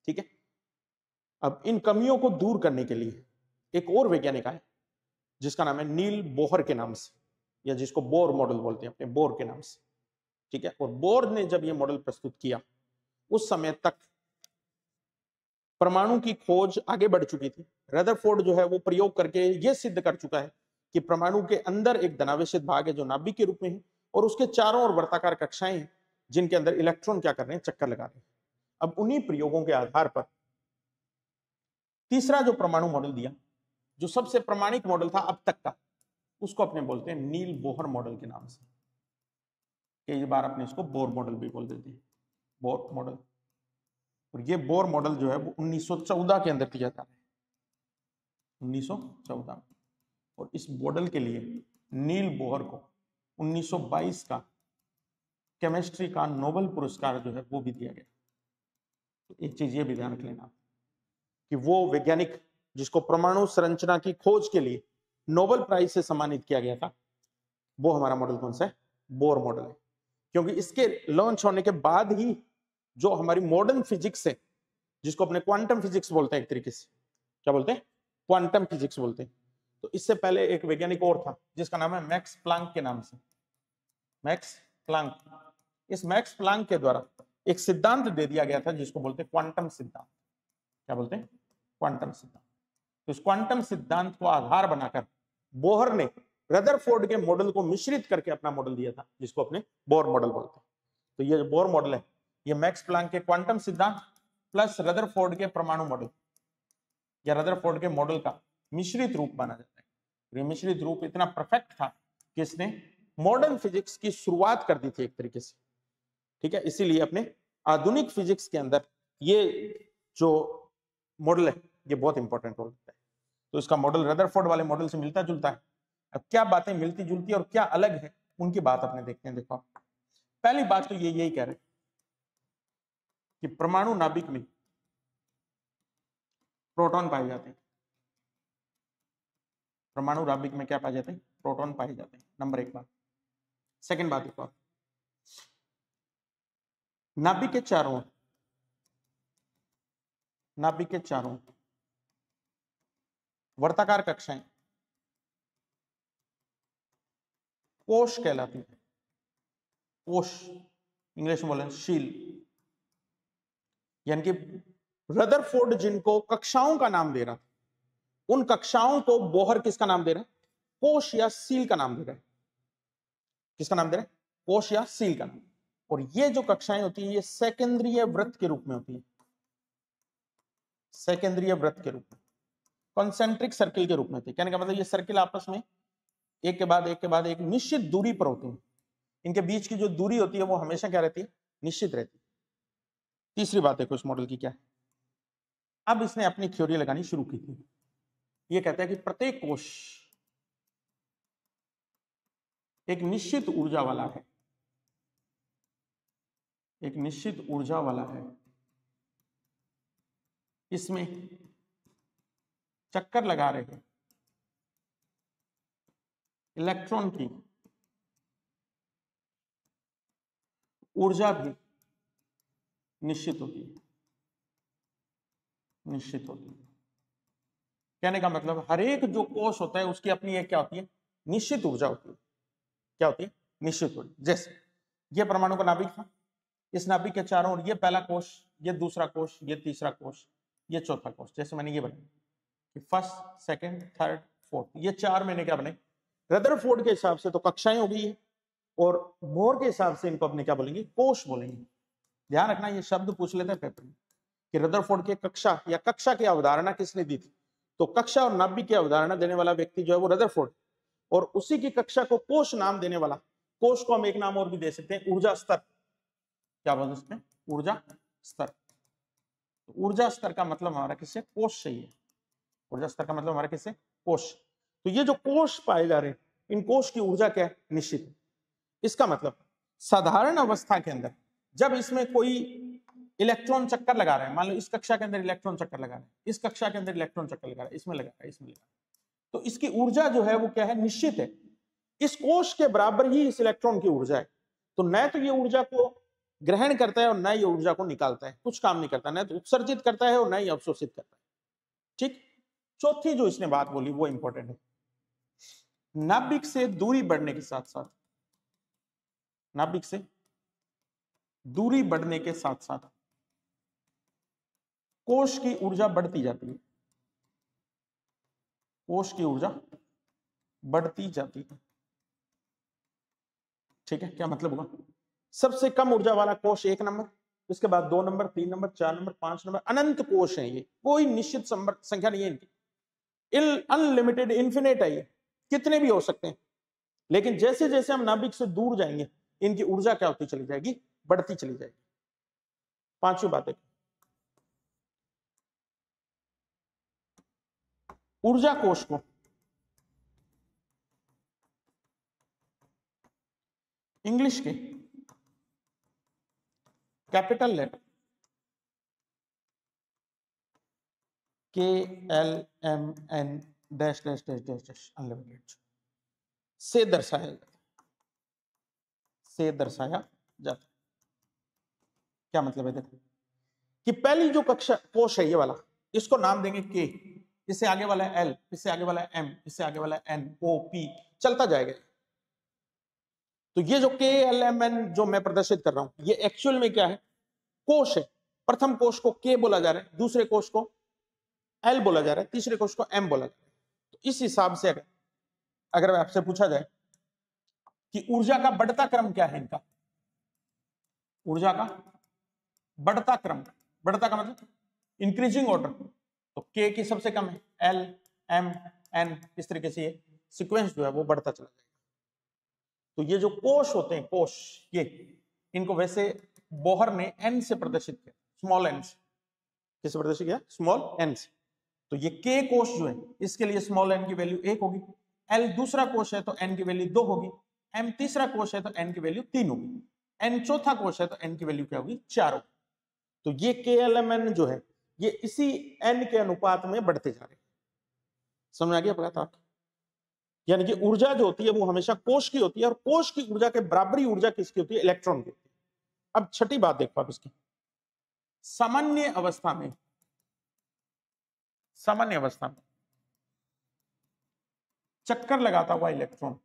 ठीक है, अब इन कमियों को दूर करने के लिए एक और वैज्ञानिक आया जिसका नाम है नील बोहर के नाम से, या जिसको बोर मॉडल बोलते हैं अपने बोर के नाम से। ठीक है, और बोर ने जब ये मॉडल प्रस्तुत किया उस समय तक परमाणु की खोज आगे बढ़ चुकी थी। रदरफोर्ड जो है वो प्रयोग करके ये सिद्ध कर चुका है कि परमाणु के अंदर एक धनावेशित भाग है जो नाभिक के रूप में है, और उसके चारों ओर वर्ताकार कक्षाएं हैं जिनके अंदर इलेक्ट्रॉन क्या कर रहे हैं? चक्कर लगा रहे हैं। अब उन्हीं प्रयोगों के आधार पर तीसरा जो परमाणु मॉडल दिया, जो सबसे प्रमाणिक मॉडल था अब तक का, उसको अपने बोलते हैं नील बोहर मॉडल के नाम से। कई बार अपने इसको बोर मॉडल भी बोल देते हैं, बोर मॉडल। और ये बोर मॉडल जो है वो 1914 के अंदर दिया था, 1914। और इस मॉडल के लिए नील बोहर को 1922 का केमिस्ट्री का नोबेल पुरस्कार जो है वो भी दिया गया। तो एक चीज ये भी ध्यान रख लेना कि वो वैज्ञानिक जिसको परमाणु संरचना की खोज के लिए नोबेल प्राइज से सम्मानित किया गया था, वो हमारा मॉडल कौन सा है? बोर मॉडल है। क्योंकि इसके लॉन्च होने के बाद ही जो हमारी मॉडर्न फिजिक्स है, जिसको अपने क्वांटम फिजिक्स बोलते हैं, एक तरीके से क्या बोलते हैं? क्वांटम फिजिक्स बोलते हैं। तो इससे पहले एक वैज्ञानिक और था जिसका नाम है मैक्स प्लांक के नाम से, मैक्स प्लांक। इस मैक्स प्लांक के द्वारा एक सिद्धांत दे दिया गया था जिसको बोलते हैं क्वांटम सिद्धांत। क्या बोलते हैं? क्वांटम सिद्धांत। तो इस क्वांटम सिद्धांत को आधार बनाकर बोहर ने रदरफोर्ड के मॉडल को मिश्रित करके अपना मॉडल दिया था, जिसको अपने बोर मॉडल बोलते हैं। तो ये जो बोर मॉडल है, ये मैक्स प्लांक के क्वांटम सिद्धांत प्लस रदरफोर्ड के परमाणु मॉडल या रदरफोर्ड के मॉडल का मिश्रित रूप माना जाता है। ये मिश्रित रूप इतना परफेक्ट था कि इसने मॉडर्न फिजिक्स की शुरुआत कर दी थी एक तरीके से। ठीक है, इसीलिए अपने आधुनिक फिजिक्स के अंदर ये जो मॉडल है ये बहुत इंपॉर्टेंट रोल करता है। तो इसका मॉडल रदरफोर्ड वाले मॉडल से मिलता जुलता है। अब क्या बातें मिलती जुलती और क्या अलग है, उनकी बात अपने देखते हैं। देखो, पहली बात तो ये यही कह रहे हैं कि परमाणु नाभिक में प्रोटॉन पाए जाते हैं। परमाणु नाभिक में क्या पाए जाते हैं? प्रोटॉन पाए जाते हैं, नंबर एक बात। सेकंड बात देखो, नाभिक के चारों वर्ताकार कक्षाएं कोश कहलाती है। कोश इंग्लिश में बोले शील, यानी कि रदरफोर्ड जिनको कक्षाओं का नाम दे रहा था, उन कक्षाओं को बोहर किसका नाम दे रहा है? कोश या सील का नाम दे रहा है। किसका नाम दे रहा है? कोश या सील का नाम। और ये जो कक्षाएं होती है ये सेकेंद्रीय वृत्त के रूप में होती है। सेकेंद्रीय वृत्त के रूप में, कॉन्सेंट्रिक सर्किल के रूप में होती है। कहने का मतलब ये सर्किल आपस में एक के बाद एक निश्चित दूरी पर होते हैं। इनके बीच की जो दूरी होती है वो हमेशा क्या रहती है? निश्चित रहती है। तीसरी बात देखो इस मॉडल की क्या है। अब इसने अपनी थ्योरी लगानी शुरू की थी। ये कहता है कि प्रत्येक कोश एक निश्चित ऊर्जा वाला है, एक निश्चित ऊर्जा वाला है। इसमें चक्कर लगा रहे हैं इलेक्ट्रॉन की ऊर्जा भी निश्चित होती है, निश्चित होती है। कहने का मतलब हर एक जो कोश होता है उसकी अपनी एक क्या होती है? निश्चित ऊर्जा होती है। क्या होती है? निश्चित ऊर्जा। जैसे ये परमाणु का नाभिक था, इस नाभिक के चारों ओर ये पहला कोश, ये दूसरा कोश, ये तीसरा कोश, ये चौथा कोश। जैसे मैंने ये बनाया कि फर्स्ट, सेकंड, थर्ड, फोर्थ, ये चार मैंने क्या बने? रदरफोर्ड के हिसाब से तो कक्षाएं हो गई है, और बोहर के हिसाब से इनको अपने क्या बोलेंगे? कोश बोलेंगे। ध्यान रखना, ये शब्द पूछ लेते हैं पेपर में कि रदरफोर्ड के कक्षा या कक्षा की अवधारणा किसने दी थी? तो कक्षा और नाभिक की अवधारणा देने वाला व्यक्ति जो है वो रदरफोर्ड, और उसी की कक्षा को कोश नाम देने वाला, कोश को हम एक नाम और भी दे सकते हैं, ऊर्जा स्तर। क्या बोल सकते हैं? ऊर्जा स्तर। तो ऊर्जा स्तर का मतलब हमारा किससे? कोश से ही है। ऊर्जा स्तर का मतलब हमारा किससे? कोश। तो ये जो कोश पाए जा रहे हैं, इन कोश की ऊर्जा क्या है? निश्चित है। इसका मतलब साधारण अवस्था के अंदर जब इसमें कोई इलेक्ट्रॉन चक्कर लगा रहा है, मान लो इस कक्षा के अंदर इलेक्ट्रॉन चक्कर लगा रहा है, इस कक्षा के अंदर इलेक्ट्रॉन चक्कर लगा रहा है, इसमें लगा रहा है, इसमें लगा रहा है, तो इसकी ऊर्जा जो है वो क्या है? निश्चित है। इस कोश के बराबर ही इस इलेक्ट्रॉन की ऊर्जा है। तो न तो ये ऊर्जा को ग्रहण करता है और न ये ऊर्जा को निकालता है, कुछ काम नहीं करता, न तो उत्सर्जित करता है और न ही अवशोषित करता है। ठीक। चौथी जो इसने बात बोली वो इंपॉर्टेंट है। नाभिक से दूरी बढ़ने के साथ साथ, नाभिक से दूरी बढ़ने के साथ साथ कोश की ऊर्जा बढ़ती जाती है। कोश की ऊर्जा बढ़ती जाती है। ठीक है, क्या मतलब होगा? सबसे कम ऊर्जा वाला कोश 1 नंबर, उसके बाद 2 नंबर, 3 नंबर, 4 नंबर, 5 नंबर, अनंत कोश है ये, कोई निश्चित संख्या नहीं है इनकी, अनलिमिटेड, इन्फिनिट है ये, कितने भी हो सकते हैं। लेकिन जैसे जैसे हम नाभिक से दूर जाएंगे इनकी ऊर्जा क्या होती चली जाएगी? बढ़ती चली जाएगी। पांचवी बात है, ऊर्जा कोश को इंग्लिश के capital letter KLMN dash dash dash dash dash unlimited से दर्शाया जाता है। क्या मतलब है? देखो कि पहली जो कक्षा कोश है ये वाला, इसको नाम देंगे K, इससे आगे वाला है L, इससे आगे वाला है M, इससे आगे वाला है N, O, P, चलता जाएगा। तो ये जो KLMN जो मैं प्रदर्शित कर रहा हूं, ये एक्चुअल में क्या है? कोश है। प्रथम कोश को K बोला जा रहा है, दूसरे कोश को L बोला जा रहा है, तीसरे कोश को M बोला जा रहा है। तो इस हिसाब से अगर आपसे पूछा जाए कि ऊर्जा का बढ़ता क्रम क्या है इनका, ऊर्जा का बढ़ता क्रम, बढ़ता का मतलब इंक्रीजिंग ऑर्डर, तो K की सबसे कम है, L, M, N, इस तरीके से ये सीक्वेंस जो है वो बढ़ता चला जाएगा। तो ये जो कोश होते हैं, कोश, ये इनको वैसे बोहर ने N से प्रदर्शित किया, स्मॉल n से। किससे प्रदर्शित किया? स्मॉल n से। तो ये K कोश जो है इसके लिए स्मॉल n की वैल्यू 1 होगी, L दूसरा कोश है तो n की वैल्यू 2 होगी, M तीसरा कोश है तो n की वैल्यू 3 होगी, N चौथा कोश है तो n की वैल्यू क्या होगी? 4 होगी। तो ये KLMN जो है ये इसी n के अनुपात में बढ़ते जा रहे हैं। समझ आ गया बात आपको? यानी कि ऊर्जा जो होती है वो हमेशा कोश की होती है, और कोश की ऊर्जा के बराबरी ऊर्जा किसकी होती है? इलेक्ट्रॉन की होती है। अब छठी बात देखो आप इसकी, सामान्य अवस्था में, सामान्य अवस्था में चक्कर लगाता हुआ इलेक्ट्रॉन,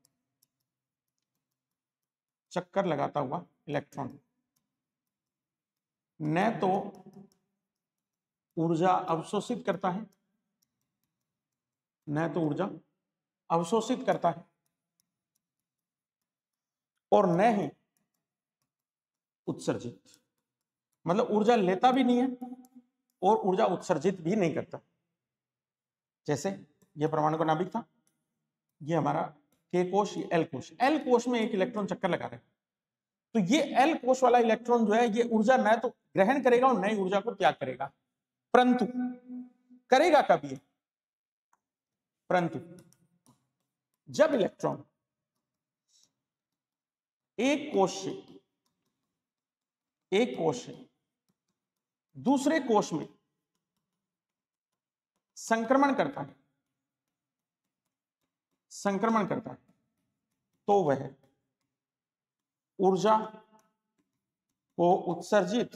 चक्कर लगाता हुआ इलेक्ट्रॉन न तो ऊर्जा अवशोषित करता है, न तो ऊर्जा अवशोषित करता है, और न ही उत्सर्जित, मतलब ऊर्जा लेता भी नहीं है और ऊर्जा उत्सर्जित भी नहीं करता। जैसे ये परमाणु का नाभिक था, ये हमारा K कोश, ये L कोश, L कोश में एक इलेक्ट्रॉन चक्कर लगा रहे हैं, तो ये L कोश वाला इलेक्ट्रॉन जो है ये ऊर्जा न तो ग्रहण करेगा और नई ऊर्जा को त्याग करेगा, परंतु करेगा कब ये? परंतु जब इलेक्ट्रॉन एक कोश से दूसरे कोश में संक्रमण करता है, तो वह ऊर्जा को उत्सर्जित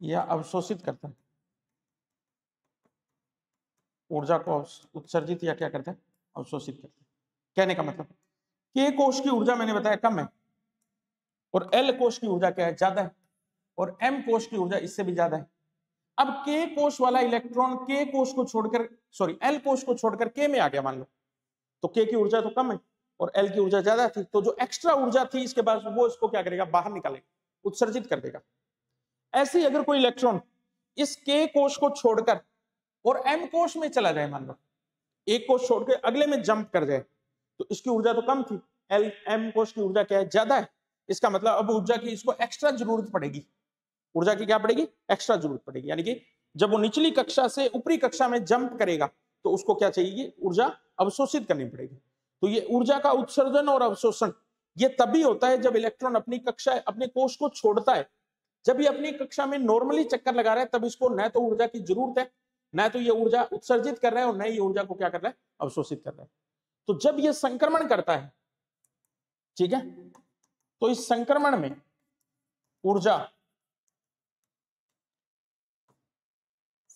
या अवशोषित करता है, ऊर्जा को उत्सर्जित या क्या करता है? अवशोषित करता है। कहने का मतलब K कोश की ऊर्जा मैंने बताया कम है, और L कोश की ऊर्जा क्या है? ज्यादा है, और M कोश की ऊर्जा इससे भी ज्यादा है। अब K कोश वाला इलेक्ट्रॉन K कोश को छोड़कर, सॉरी L कोश को छोड़कर K में आ गया मान लो, तो K की ऊर्जा तो कम है और L की ऊर्जा ज्यादा थी, तो जो एक्स्ट्रा ऊर्जा थी इसके पास वो इसको क्या करेगा? बाहर निकालेगा, उत्सर्जित कर देगा। ऐसे ही अगर कोई इलेक्ट्रॉन इस K कोश को छोड़कर और M कोश में चला जाए, मान लो एक कोश छोड़ के अगले में जंप कर जाए, तो इसकी ऊर्जा तो कम थी, M कोश की ऊर्जा क्या है? ज्यादा है। इसका मतलब अब ऊर्जा की इसको एक्स्ट्रा जरूरत पड़ेगी, ऊर्जा की क्या पड़ेगी? एक्स्ट्रा जरूरत पड़ेगी। यानी कि जब वो निचली कक्षा से ऊपरी कक्षा में जंप करेगा तो उसको क्या चाहिए? ऊर्जा अवशोषित करनी पड़ेगी। तो ये ऊर्जा का उत्सर्जन और अवशोषण ये तभी होता है जब इलेक्ट्रॉन अपनी कक्षा, अपने कोश को छोड़ता है। जब ये अपनी कक्षा में नॉर्मली चक्कर लगा रहा है तब इसको न तो ऊर्जा की जरूरत है, न तो ये ऊर्जा उत्सर्जित कर रहा है, और न ही ऊर्जा को क्या कर रहा है? अवशोषित कर रहा है। तो जब ये संक्रमण करता है, ठीक है, तो इस संक्रमण में ऊर्जा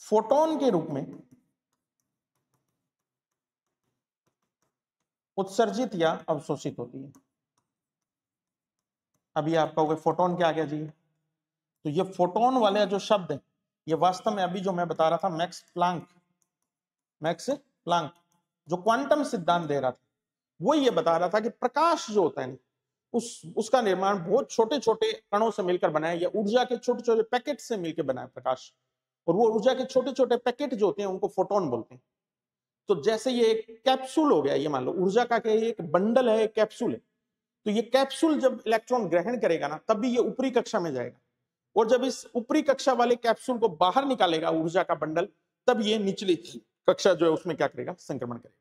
फोटोन के रूप में उत्सर्जित या अवशोषित होती है। अभी आप कहोगे फोटोन क्या आ गया जी? तो ये फोटोन वाले जो शब्द है ये वास्तव में अभी जो मैं बता रहा था मैक्स प्लांक जो क्वांटम सिद्धांत दे रहा था, वो ये बता रहा था कि प्रकाश जो होता है उसका निर्माण बहुत छोटे छोटे कणों से मिलकर बना है, या ऊर्जा के छोटे छोटे पैकेट से मिलकर बना है प्रकाश, और वो ऊर्जा के छोटे छोटे पैकेट जो होते हैं उनको फोटोन बोलते हैं। तो जैसे ये एक कैप्सूल हो गया, ये मान लो ऊर्जा का क्या, एक बंडल है, एक कैप्सूल है, तो ये कैप्सूल जब इलेक्ट्रॉन ग्रहण करेगा ना तब भी ये ऊपरी कक्षा में जाएगा, और जब इस ऊपरी कक्षा वाले कैप्सूल को बाहर निकालेगा ऊर्जा का बंडल, तब ये निचली कक्षा जो है उसमें क्या करेगा? संक्रमण करेगा।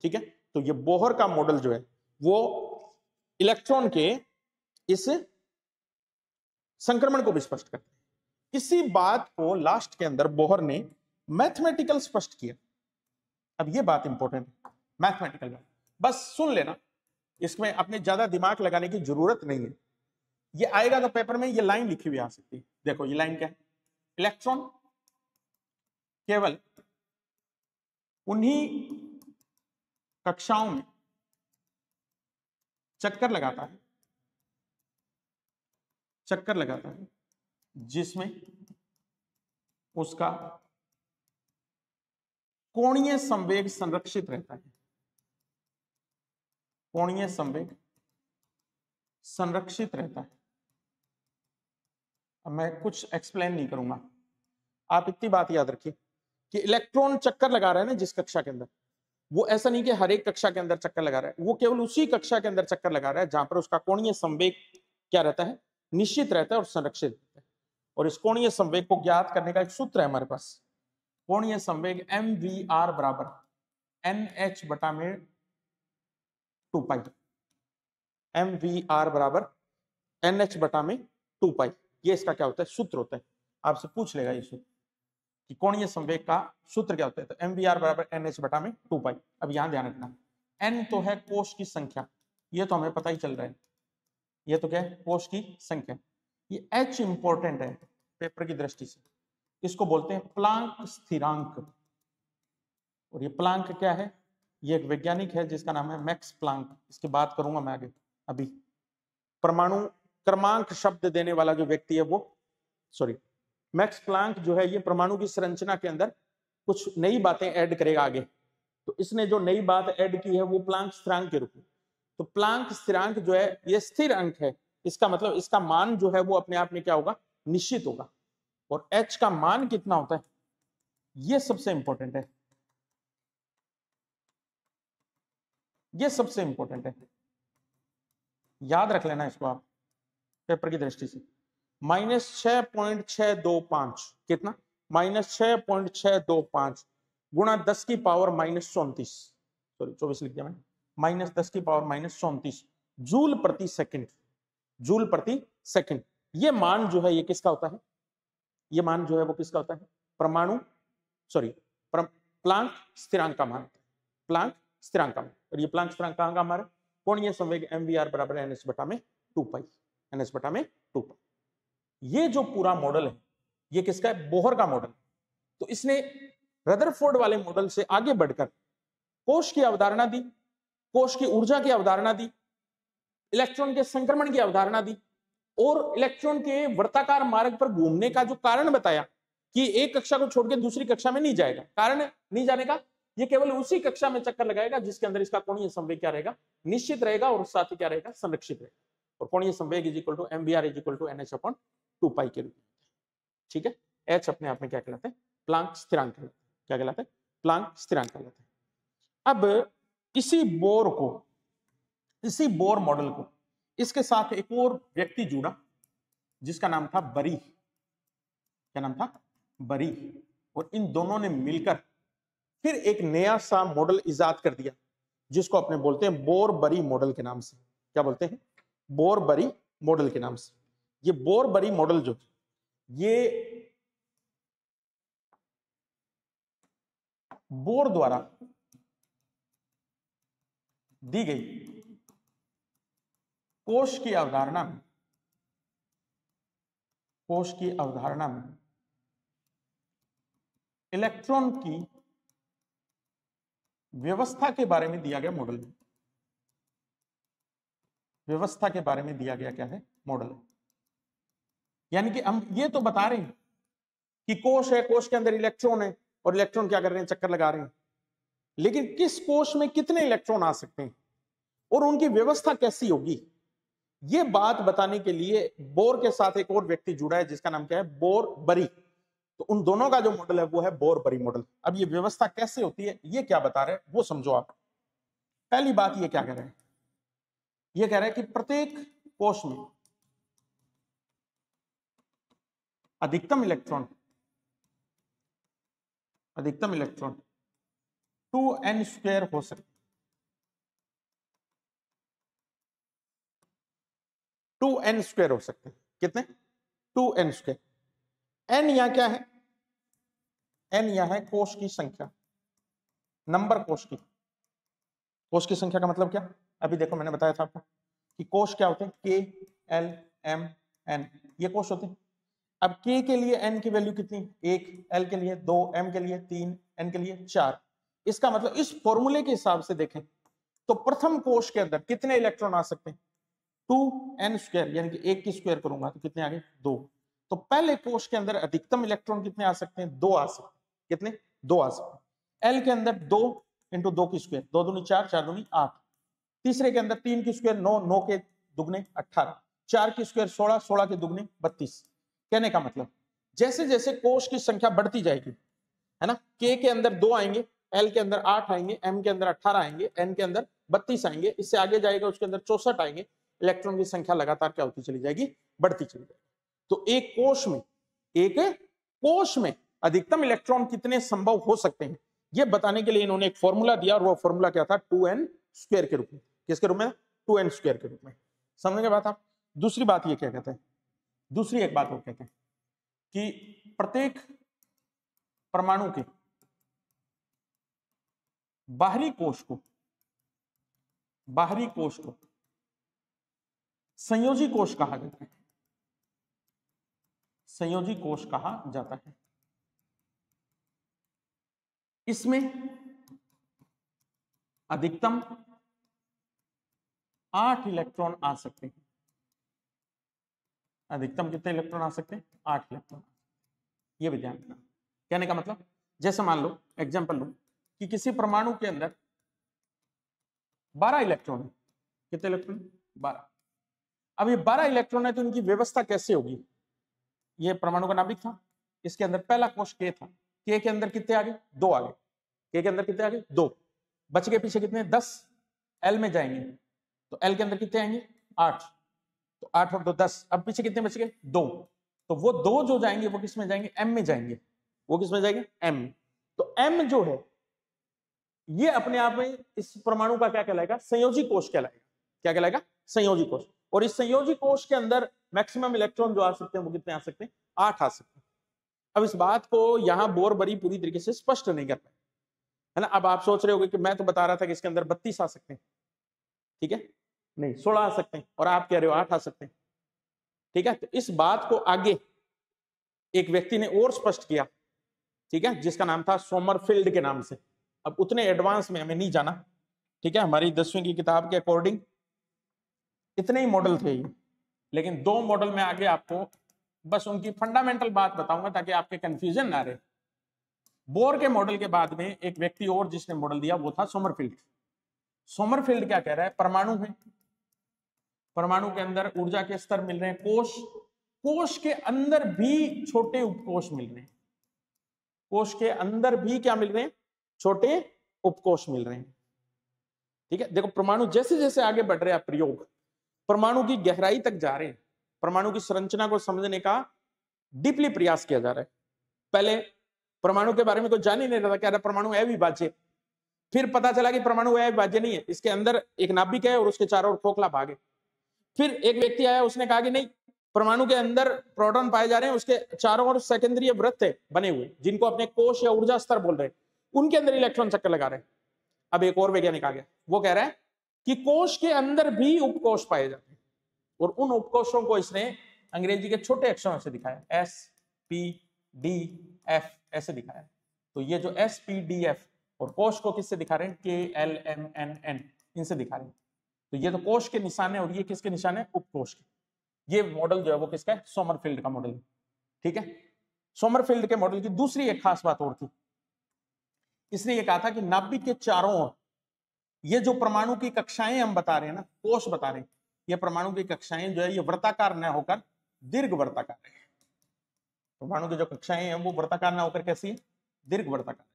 ठीक है, तो ये बोहर का मॉडल जो है वो इलेक्ट्रॉन के इस संक्रमण को भी स्पष्ट करता है। इसी बात को लास्ट के अंदर बोहर ने मैथमेटिकल स्पष्ट किया। अब ये बात इंपॉर्टेंट है, मैथमेटिकल बस सुन लेना, इसमें अपने ज्यादा दिमाग लगाने की जरूरत नहीं है। ये आएगा तो पेपर में ये लाइन लिखी हुई आ सकती है। देखो ये लाइन क्या है, इलेक्ट्रॉन केवल उन्हीं कक्षाओं में चक्कर लगाता है जिसमें उसका कोणीय संवेग संरक्षित रहता है। कोणीय संवेग संरक्षित रहता है। अब मैं कुछ एक्सप्लेन नहीं करूंगा, आप इतनी बात याद रखिए कि इलेक्ट्रॉन चक्कर लगा रहा है ना जिस कक्षा के अंदर, वो ऐसा नहीं कि हर एक कक्षा के अंदर चक्कर लगा रहा है, वो केवल उसी कक्षा के अंदर चक्कर लगा रहा है जहां पर उसका कोणीय संवेग क्या रहता है, निश्चित रहता है और संरक्षित रहता है। और इस कोणीय संवेग को ज्ञात करने का एक सूत्र है हमारे पास, कोणीय संवेग mvr बराबर nh बटा में 2 पाई, mvr बराबर nh बटा में 2 पाई, ये इसका क्या होता है, सूत्र होता है। आपसे पूछ लेगा ये सूत्र कि कोणीय संवेग का सूत्र क्या होता है, तो mvr बराबर nh बटा में 2 पाई। अब यहां ध्यान रखना, n तो है कोश की संख्या, ये तो हमें पता ही चल रहा है, ये तो क्या है, कोश की संख्या। ये h इंपॉर्टेंट है पेपर की दृष्टि से, इसको बोलते हैं प्लांक स्थिरांक। और ये प्लांक क्या है, ये एक वैज्ञानिक है जिसका नाम है मैक्स प्लांक, इसकी बात करूंगा मैं आगे। अभी परमाणु क्रमांक शब्द देने वाला जो व्यक्ति है वो, सॉरी, मैक्स प्लांक जो है ये परमाणु की संरचना के अंदर कुछ नई बातें ऐड करेगा आगे। तो इसने जो नई बात ऐड की है वो प्लांक स्थिरांक के रूप में। तो प्लांक स्थिरांक जो है ये स्थिर अंक है, इसका मतलब इसका मान जो है वो अपने आप में क्या होगा, निश्चित होगा। और h का मान कितना होता है, ये सबसे इंपॉर्टेंट है, ये सबसे इंपॉर्टेंट है, याद रख लेना इसको आप पेपर की दृष्टि से। -6.625 कितना, -6.625 गुणा 10 की पावर -34, सॉरी 24 लिख दिया मैंने, -10 की पावर -34 जूल प्रति सेकंड, जूल प्रति सेकंड। ये मान जो है ये किसका होता है, ये मान जो है वो किसका होता है, परमाणु, सॉरी प्लांक स्थिरांक का मान, प्लांक स्थिरांक का मान। और ये प्लांक स्थिरांक कहां का हमारा, कोणीय संवेग mvr बराबर nh बटा में 2 पाई, nh बटा में 2 पाई। ये जो पूरा मॉडल है ये किसका है, बोहर का मॉडल। तो इसने रदरफोर्ड वाले मॉडल से आगे बढ़कर कोश की अवधारणा दी, कोश की ऊर्जा की अवधारणा दी, इलेक्ट्रॉन के संक्रमण की अवधारणा दी, और इलेक्ट्रॉन के वृत्ताकार मार्ग पर घूमने का जो कारण बताया कि एक कक्षा को छोड़कर दूसरी कक्षा में नहीं जाएगा। कारण नहीं जाने का, ये केवल उसी कक्षा में चक्कर लगाएगा जिसके अंदर इसका कोणीय संवेग क्या रहेगा, निश्चित रहेगा, और साथ ही क्या रहेगा, संरक्षित रहेगा। और कोणीय संवेग is equal to mvr is equal to nh upon 2 pi के रूप में। ठीक है, h अपने आप में क्या कहलाता है, प्लांक स्थिरांक कहलाता है। क्या कहलाता है, प्लांक स्थिरांक कहलाता है। अब इसी बोर को, इसी बोर मॉडल को, इसके साथ एक और व्यक्ति जुड़ा जिसका नाम था बरी। क्या नाम था, बरी। और इन दोनों ने मिलकर फिर एक नया सा मॉडल इजाद कर दिया जिसको अपने बोलते हैं बोर बरी मॉडल के नाम से। क्या बोलते हैं, बोर बरी मॉडल के नाम से। ये बोर बरी मॉडल जो ये बोर द्वारा दी गई कोश की अवधारणा में, कोश की अवधारणा में इलेक्ट्रॉन की व्यवस्था के बारे में दिया गया मॉडल है। व्यवस्था के बारे में दिया गया क्या है, मॉडल है। यानी कि हम ये तो बता रहे हैं कि कोश है, कोश के अंदर इलेक्ट्रॉन है, और इलेक्ट्रॉन क्या कर रहे हैं, चक्कर लगा रहे हैं। लेकिन किस कोश में कितने इलेक्ट्रॉन आ सकते हैं और उनकी व्यवस्था कैसी होगी, ये बात बताने के लिए बोर के साथ एक और व्यक्ति जुड़ा है जिसका नाम क्या है, बोर बरी। तो उन दोनों का जो मॉडल है वो है बोर बरी मॉडल। अब ये व्यवस्था कैसे होती है, ये क्या बता रहे हैं वो समझो आप। पहली बात ये क्या कह रहे हैं, ये कह रहे हैं कि प्रत्येक कोश में अधिकतम इलेक्ट्रॉन 2n² हो सकते, 2n² हो सकते हैं। कितने, 2n²। एन यहाँ क्या है, एन यहाँ है कोश की संख्या, नंबर कोश की। कोश की संख्या का मतलब क्या, अभी देखो मैंने बताया था आपको कि कोश क्या होते हैं, के एल एम एन, ये कोश होते हैं। अब के के लिए एन की वैल्यू कितनी, 1, एल के लिए 2, एम के लिए 3, एन के लिए 4। इसका मतलब इस फॉर्मूले के हिसाब से देखें तो प्रथम कोश के अंदर कितने इलेक्ट्रॉन आ सकते हैं, 2n², यानी कि 1 की स्क्वायर करूंगा तो कितने आ गए, 2। तो पहले कोश के अंदर अधिकतम इलेक्ट्रॉन कितने आ सकते हैं, 2 आ सकते हैं। कितने, 2 आ सकते हैं। एल के अंदर 2 इंटू 2 की स्क्वायर, 2 दूनी 4, 4 दूनी 8। तीसरे के अंदर 3 की स्क्वायर 9, 9 के दुगने 18, 4 की स्क्वायर 16, 16 के दुगने 32। कहने का मतलब जैसे जैसे कोश की संख्या बढ़ती जाएगी, है ना, के अंदर 2 आएंगे, एल के अंदर 8 आएंगे, एम के अंदर 18 आएंगे, एन के अंदर 32 आएंगे, इससे आगे जाएगा उसके अंदर 64 आएंगे। इलेक्ट्रॉन की संख्या लगातार क्या होती चली जाएगी, बढ़ती चली जाएगी। तो एक कोश में अधिकतम इलेक्ट्रॉन कितने संभव हो सकते हैं, यह बताने के लिए इन्होंने एक फॉर्मूला दिया, और वो फॉर्मूला क्या था, 2n² के रूप में। किसके रूप में, 2n² के रूप में। समझ गए बात आप। दूसरी बात ये क्या कहते हैं, दूसरी एक बात वो कहते हैं कि प्रत्येक परमाणु के बाहरी कोश को संयोजी कोश कहा जाता है, संयोजी कोश कहा जाता है। इसमें अधिकतम 8 इलेक्ट्रॉन आ सकते हैं। अधिकतम कितने इलेक्ट्रॉन आ सकते हैं, 8 इलेक्ट्रॉन। ये भी ध्यान रखना। कहने का मतलब जैसे मान लो, एग्जांपल लो कि किसी परमाणु के अंदर 12 इलेक्ट्रॉन है। कितने इलेक्ट्रॉन, 12। अब ये 12 इलेक्ट्रॉन है तो इनकी व्यवस्था कैसे होगी। ये परमाणु का नाभिक था, इसके अंदर पहला कोश के था, के के अंदर कितने आ गए, 2 आ गए। के के अंदर कितने आ गए, 2। बच गए पीछे कितने, 10। एल में जाएंगे तो एल के अंदर कितने आएंगे, 8। तो 8 और 2 10। अब पीछे कितने बच गए, 2। तो वो 2 जो जाएंगे वो किस में जाएंगे, एम में जाएंगे। वो किस में जाएंगे, एम में। तो एम जो है ये अपने आप में इस परमाणु का क्या कहलाएगा, संयोजी कोश कहलाएगा। क्या कहलाएगा, संयोजी कोश। और इस संयोजी कोश के अंदर मैक्सिमम इलेक्ट्रॉन जो आ सकते हैं वो कितने आ सकते हैं, 8 आ सकते हैं। अब इस बात को यहां बोरबरी पूरी तरीके से स्पष्ट नहीं कर पाए, है ना। अब आप सोच रहे होंगे कि मैं तो बता रहा था कि इसके अंदर 32 आ सकते हैं, ठीक है, नहीं 16 आ सकते हैं, और आप कह रहे हो 8 आ सकते हैं, ठीक है। तो इस बात को आगे एक व्यक्ति ने और स्पष्ट किया, ठीक है, जिसका नाम था सोमरफील्ड के नाम से। अब उतने एडवांस में हमें नहीं जाना, ठीक है, हमारी 10वीं की किताब के अकॉर्डिंग इतने ही मॉडल थे ये, लेकिन 2 मॉडल में आगे आपको बस उनकी फंडामेंटल बात बताऊंगा ताकि आपके कंफ्यूजन ना रहे। बोर के मॉडल के बाद में एक व्यक्ति और जिसने मॉडल दिया वो था सोमरफील्ड। सोमरफील्ड क्या कह रहा है, परमाणु है, परमाणु के अंदर ऊर्जा के स्तर मिल रहे हैं, कोश के अंदर भी छोटे उपकोश मिल रहे हैं, कोश के अंदर भी क्या मिल रहे हैं, छोटे उपकोश मिल रहे हैं, ठीक है। देखो परमाणु जैसे जैसे आगे बढ़ रहे हैं प्रयोग, परमाणु की गहराई तक जा रहे हैं, परमाणु की संरचना को समझने का डीपली प्रयास किया जा रहा है। पहले परमाणु के बारे में कोई जान ही नहीं रहा था, क्या रहा परमाणु अविभाज्य। फिर पता चला कि परमाणु अविभाज्य नहीं है, इसके अंदर एक नाभिक है और उसके चारों ओर खोखला भाग है। फिर एक व्यक्ति आया, उसने कहा कि नहीं, परमाणु के अंदर प्रोटॉन पाए जा रहे हैं, उसके चारों ओर सेकेंडरी वृत्त है बने हुए, जिनको अपने कोश या ऊर्जा स्तर बोल रहे हैं, उनके अंदर इलेक्ट्रॉन चक्कर लगा रहे हैं। अब एक और वैज्ञानिक आ गया, वो कह रहा है कि कोश के अंदर भी उपकोश पाए जाते हैं, और उन उपकोशों को इसने अंग्रेजी के छोटे अक्षरों से दिखाया, SPDF ऐसे दिखाया। तो ये जो SPDF और कोश को किससे दिखा रहे हैं, KLMNN, इनसे दिखा रहे हैं। तो ये तो कोश के निशान है, और ये किसके निशान है, उपकोश के। ये मॉडल जो है वो किसका है, सोमरफील्ड का मॉडल, ठीक है। सोमरफील्ड के मॉडल की दूसरी एक खास बात और थी, इसने ये कहा था कि नाभिक के चारों ओर ये जो परमाणु की कक्षाएं हम बता रहे हैं ना, कोश बता रहे हैं, ये परमाणु की कक्षाएं जो है ये वृत्ताकार न होकर दीर्घ वृत्ताकार है। परमाणु की जो कक्षाएं हैं वो वृत्ताकार न होकर कैसी है, दीर्घ वृत्ताकार,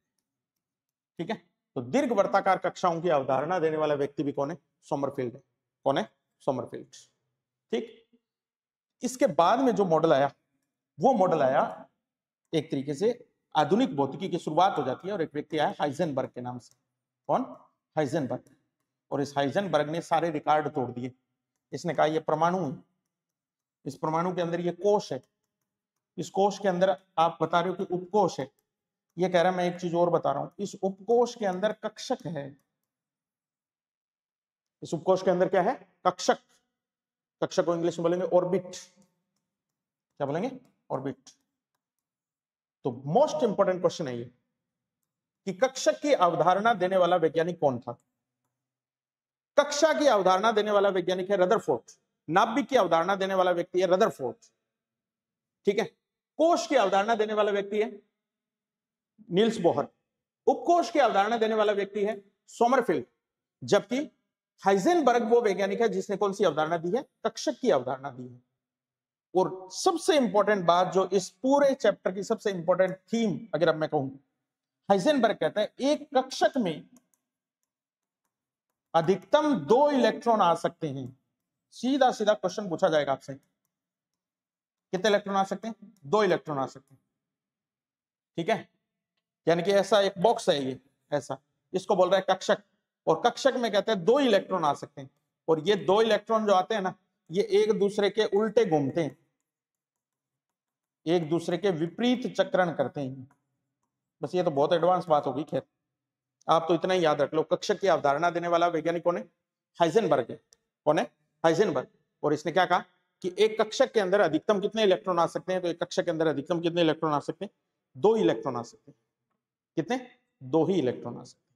ठीक है। तो दीर्घ वृत्ताकार कक्षाओं की अवधारणा देने वाला व्यक्ति भी कौन है, सोमरफील्ड है। कौन है, सोमरफील्ड, ठीक। इसके बाद में जो मॉडल आया वो मॉडल आया एक तरीके से आधुनिक भौतिकी की शुरुआत हो जाती है, और एक व्यक्ति आया हाइजेनबर्ग के नाम से। कौन, हाइजेनबर्ग। और इस हाइजेनबर्ग ने सारे रिकॉर्ड तोड़ दिए। इसने कहा ये परमाणु है, इस परमाणु के अंदर ये कोश है, इस कोश के अंदर आप बता रहे हो कि उपकोश है, ये कह रहा है मैं एक चीज और बता रहा हूं, इस उपकोश के अंदर कक्षक है। इस उपकोश के अंदर क्या है? कक्षक। कक्षक को इंग्लिश में बोलेंगे ऑर्बिट। क्या बोलेंगे? ऑर्बिट। तो मोस्ट इंपोर्टेंट क्वेश्चन है ये कि कक्षक की अवधारणा देने वाला वैज्ञानिक कौन था? कक्षा की अवधारणा देने वाला वैज्ञानिक है रदरफोर्ड। नाभिक की अवधारणा देने वाला व्यक्ति है रदरफोर्ड। ठीक है। कोश की अवधारणा देने वाला व्यक्ति है नील्स बोहर। उपकोश की अवधारणा देने वाला व्यक्ति है सोमरफेल्ड। जबकि हाइजेनबर्ग वो वैज्ञानिक है जिसने कौन सी अवधारणा दी है? कक्षक की अवधारणा दी है। और सबसे इंपॉर्टेंट बात जो इस पूरे चैप्टर की सबसे इंपॉर्टेंट थीम अगर अब मैं कहूं, हाइजेनबर्ग कहता है एक कक्षक में अधिकतम 2 इलेक्ट्रॉन आ सकते हैं। सीधा सीधा क्वेश्चन पूछा जाएगा आपसे, कितने इलेक्ट्रॉन आ सकते हैं? 2 इलेक्ट्रॉन आ सकते हैं। ठीक है, यानी कि ऐसा एक बॉक्स है ये, ऐसा, इसको बोल रहा है कक्षक। और कक्षक में कहते हैं 2 इलेक्ट्रॉन आ सकते हैं। और ये 2 इलेक्ट्रॉन जो आते हैं ना, ये एक दूसरे के उल्टे घूमते हैं, एक दूसरे के विपरीत चक्रण करते हैं। बस ये तो बहुत एडवांस बात होगी, खैर आप तो इतना ही याद रख लो। कक्षक की अवधारणा देने वाला वैज्ञानिक कौन है? हाइजेनबर्ग है। कौन है? हाइजेनबर्ग। और इसने क्या कहा कि एक कक्षक के अंदर अधिकतम कितने इलेक्ट्रॉन आ सकते हैं? तो एक कक्षक के अंदर अधिकतम कितने इलेक्ट्रॉन आ सकते हैं? 2 इलेक्ट्रॉन आ सकते हैं। कितने? 2 ही इलेक्ट्रॉन आ सकते हैं।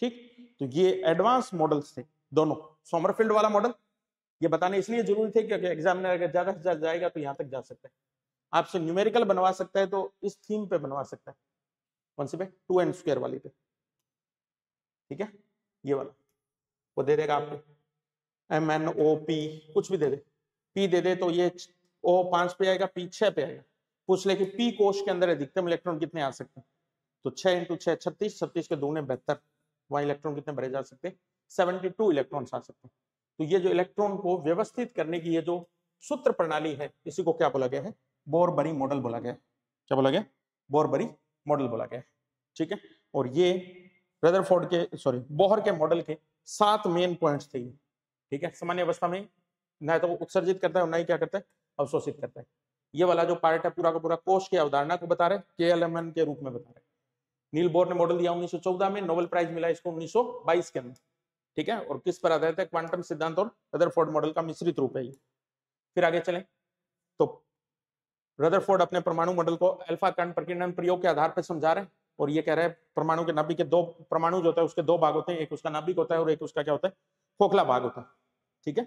ठीक, तो ये एडवांस मॉडल्स थे दोनों। सोमरफेल्ड वाला मॉडल ये बताने इसलिए जरूरी थे क्योंकि एग्जामिनर अगर ज्यादा से ज्यादा जाएगा तो यहां तक जा सकता है, आपसे न्यूमेरिकल बनवा सकता है, तो इस थीम पे बनवा सकता है। कौन सी पे? 2n² वाली पे। ठीक है, ये वाला वो दे देगा आपको, MnO_P कुछ भी दे दे, P दे दे तो ये O 5 पे आएगा, P 6 पे आएगा। पूछ ले कि P कोश के अंदर अधिकतम इलेक्ट्रॉन कितने आ सकते हैं? तो 6 × 6 36, 36 के 2 ने 72। वहां इलेक्ट्रॉन कितने भरे जा सकते हैं? 72 इलेक्ट्रॉन आ सकते हैं। तो ये जो इलेक्ट्रॉन को व्यवस्थित करने की ये जो सूत्र प्रणाली है, इसी को क्या बोला गया है? बोर-बरी मॉडल बोला गया है। क्या बोला गया? बोर-बरी मॉडल बोला गया है। ठीक है, और ये रदरफोर्ड के बोहर के मॉडल के 7 मेन पॉइंट्स थे। ठीक है, सामान्य अवस्था में ना तो वो उत्सर्जित करता है और ना ही क्या करता है? अवशोषित करता है। ये वाला जो पार्ट है पूरा का पूरा कोश की अवधारणा को बता रहे हैं, KLMN के रूप में बता रहे हैं। नील बोर ने मॉडल दिया 1914 में, नोबेल प्राइज मिला इसको 1922 के अंदर। ठीक है, और किस पर आधारित है? क्वांटम सिद्धांत और रदरफोर्ड मॉडल का मिश्रित रूप है ये। फिर आगे चलें तो रदरफोर्ड अपने परमाणु मॉडल को अल्फा कण प्रकीर्णन प्रयोग के आधार पर समझा रहे हैं। और ये कह रहे हैं परमाणु के नाभिक के 2 परमाणु जो होता है उसके 2 भाग होते हैं, एक उसका नाभिक होता है और एक उसका क्या होता है? खोखला भाग होता है। ठीक है,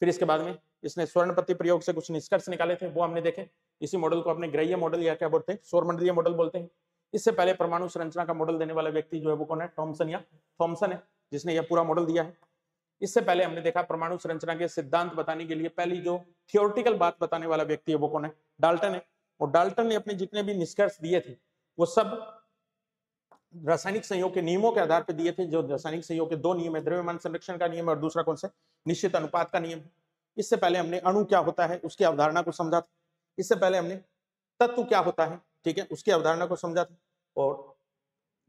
फिर इसके बाद में इसने स्वर्णपत्ती प्रयोग से कुछ निष्कर्ष निकाले थे, वो हमने देखे। इसी मॉडल को अपने ग्रह्य मॉडल या क्या बोलते हैं? सौरमंडलीय मॉडल बोलते हैं। इससे पहले परमाणु संरचना का मॉडल देने वाला व्यक्ति जो है वो कौन है? थॉमसन है, जिसने यह पूरा मॉडल दिया है। इससे पहले हमने देखा परमाणु संरचना के सिद्धांत बताने के लिए पहली जो थियोरेटिकल बात बताने वाला व्यक्ति है वो कौन है? डाल्टन है। और डाल्टन ने अपने जितने भी निष्कर्ष दिए थे वो सब रासायनिक संयोग के नियमों के आधार पर दिए थे। जो रासायनिक संयोग के 2 नियम है, द्रव्यमान संरक्षण का नियम और दूसरा कौन सा? निश्चित अनुपात का नियम। इससे पहले हमने अणु क्या होता है उसकी अवधारणा को समझा था। इससे पहले हमने तत्व क्या होता है, ठीक है, उसकी अवधारणा को समझा था। और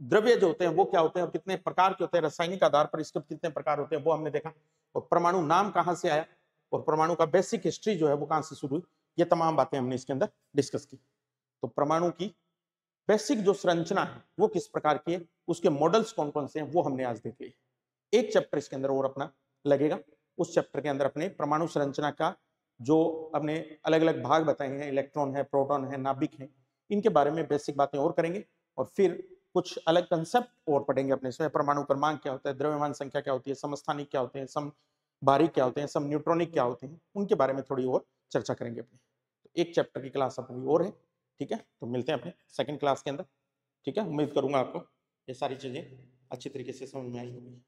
द्रव्य जो होते हैं वो क्या होते हैं और कितने प्रकार के होते हैं, रासायनिक आधार पर इसके कितने प्रकार होते हैं वो हमने देखा। और परमाणु नाम कहां से आया और परमाणु का बेसिक हिस्ट्री जो है वो कहां से शुरू हुई, ये तमाम बातें हमने इसके अंदर डिस्कस की। तो परमाणु की बेसिक जो संरचना है वो किस प्रकार की है, उसके मॉडल्स कौन कौन से हैं वो हमने आज देख लिए। एक चैप्टर इसके अंदर और अपना लगेगा, उस चैप्टर के अंदर अपने परमाणु संरचना का जो अपने अलग अलग भाग बताए हैं, इलेक्ट्रॉन है, प्रोटॉन है, नाभिक है, इनके बारे में बेसिक बातें और करेंगे। और फिर कुछ अलग कंसेप्ट और पढ़ेंगे अपने इसमें। परमाणु क्रमांक क्या होता है, द्रव्यमान संख्या क्या होती है, समस्थानिक क्या होते हैं, समबारिक क्या होते हैं, सम न्यूट्रॉनिक क्या होते हैं, उनके बारे में थोड़ी और चर्चा करेंगे अपने। तो एक चैप्टर की क्लास अपनी और है। ठीक है, तो मिलते हैं अपने सेकंड क्लास के अंदर। ठीक है, उम्मीद करूंगा आपको ये सारी चीजें अच्छी तरीके से समझ में आई होंगी।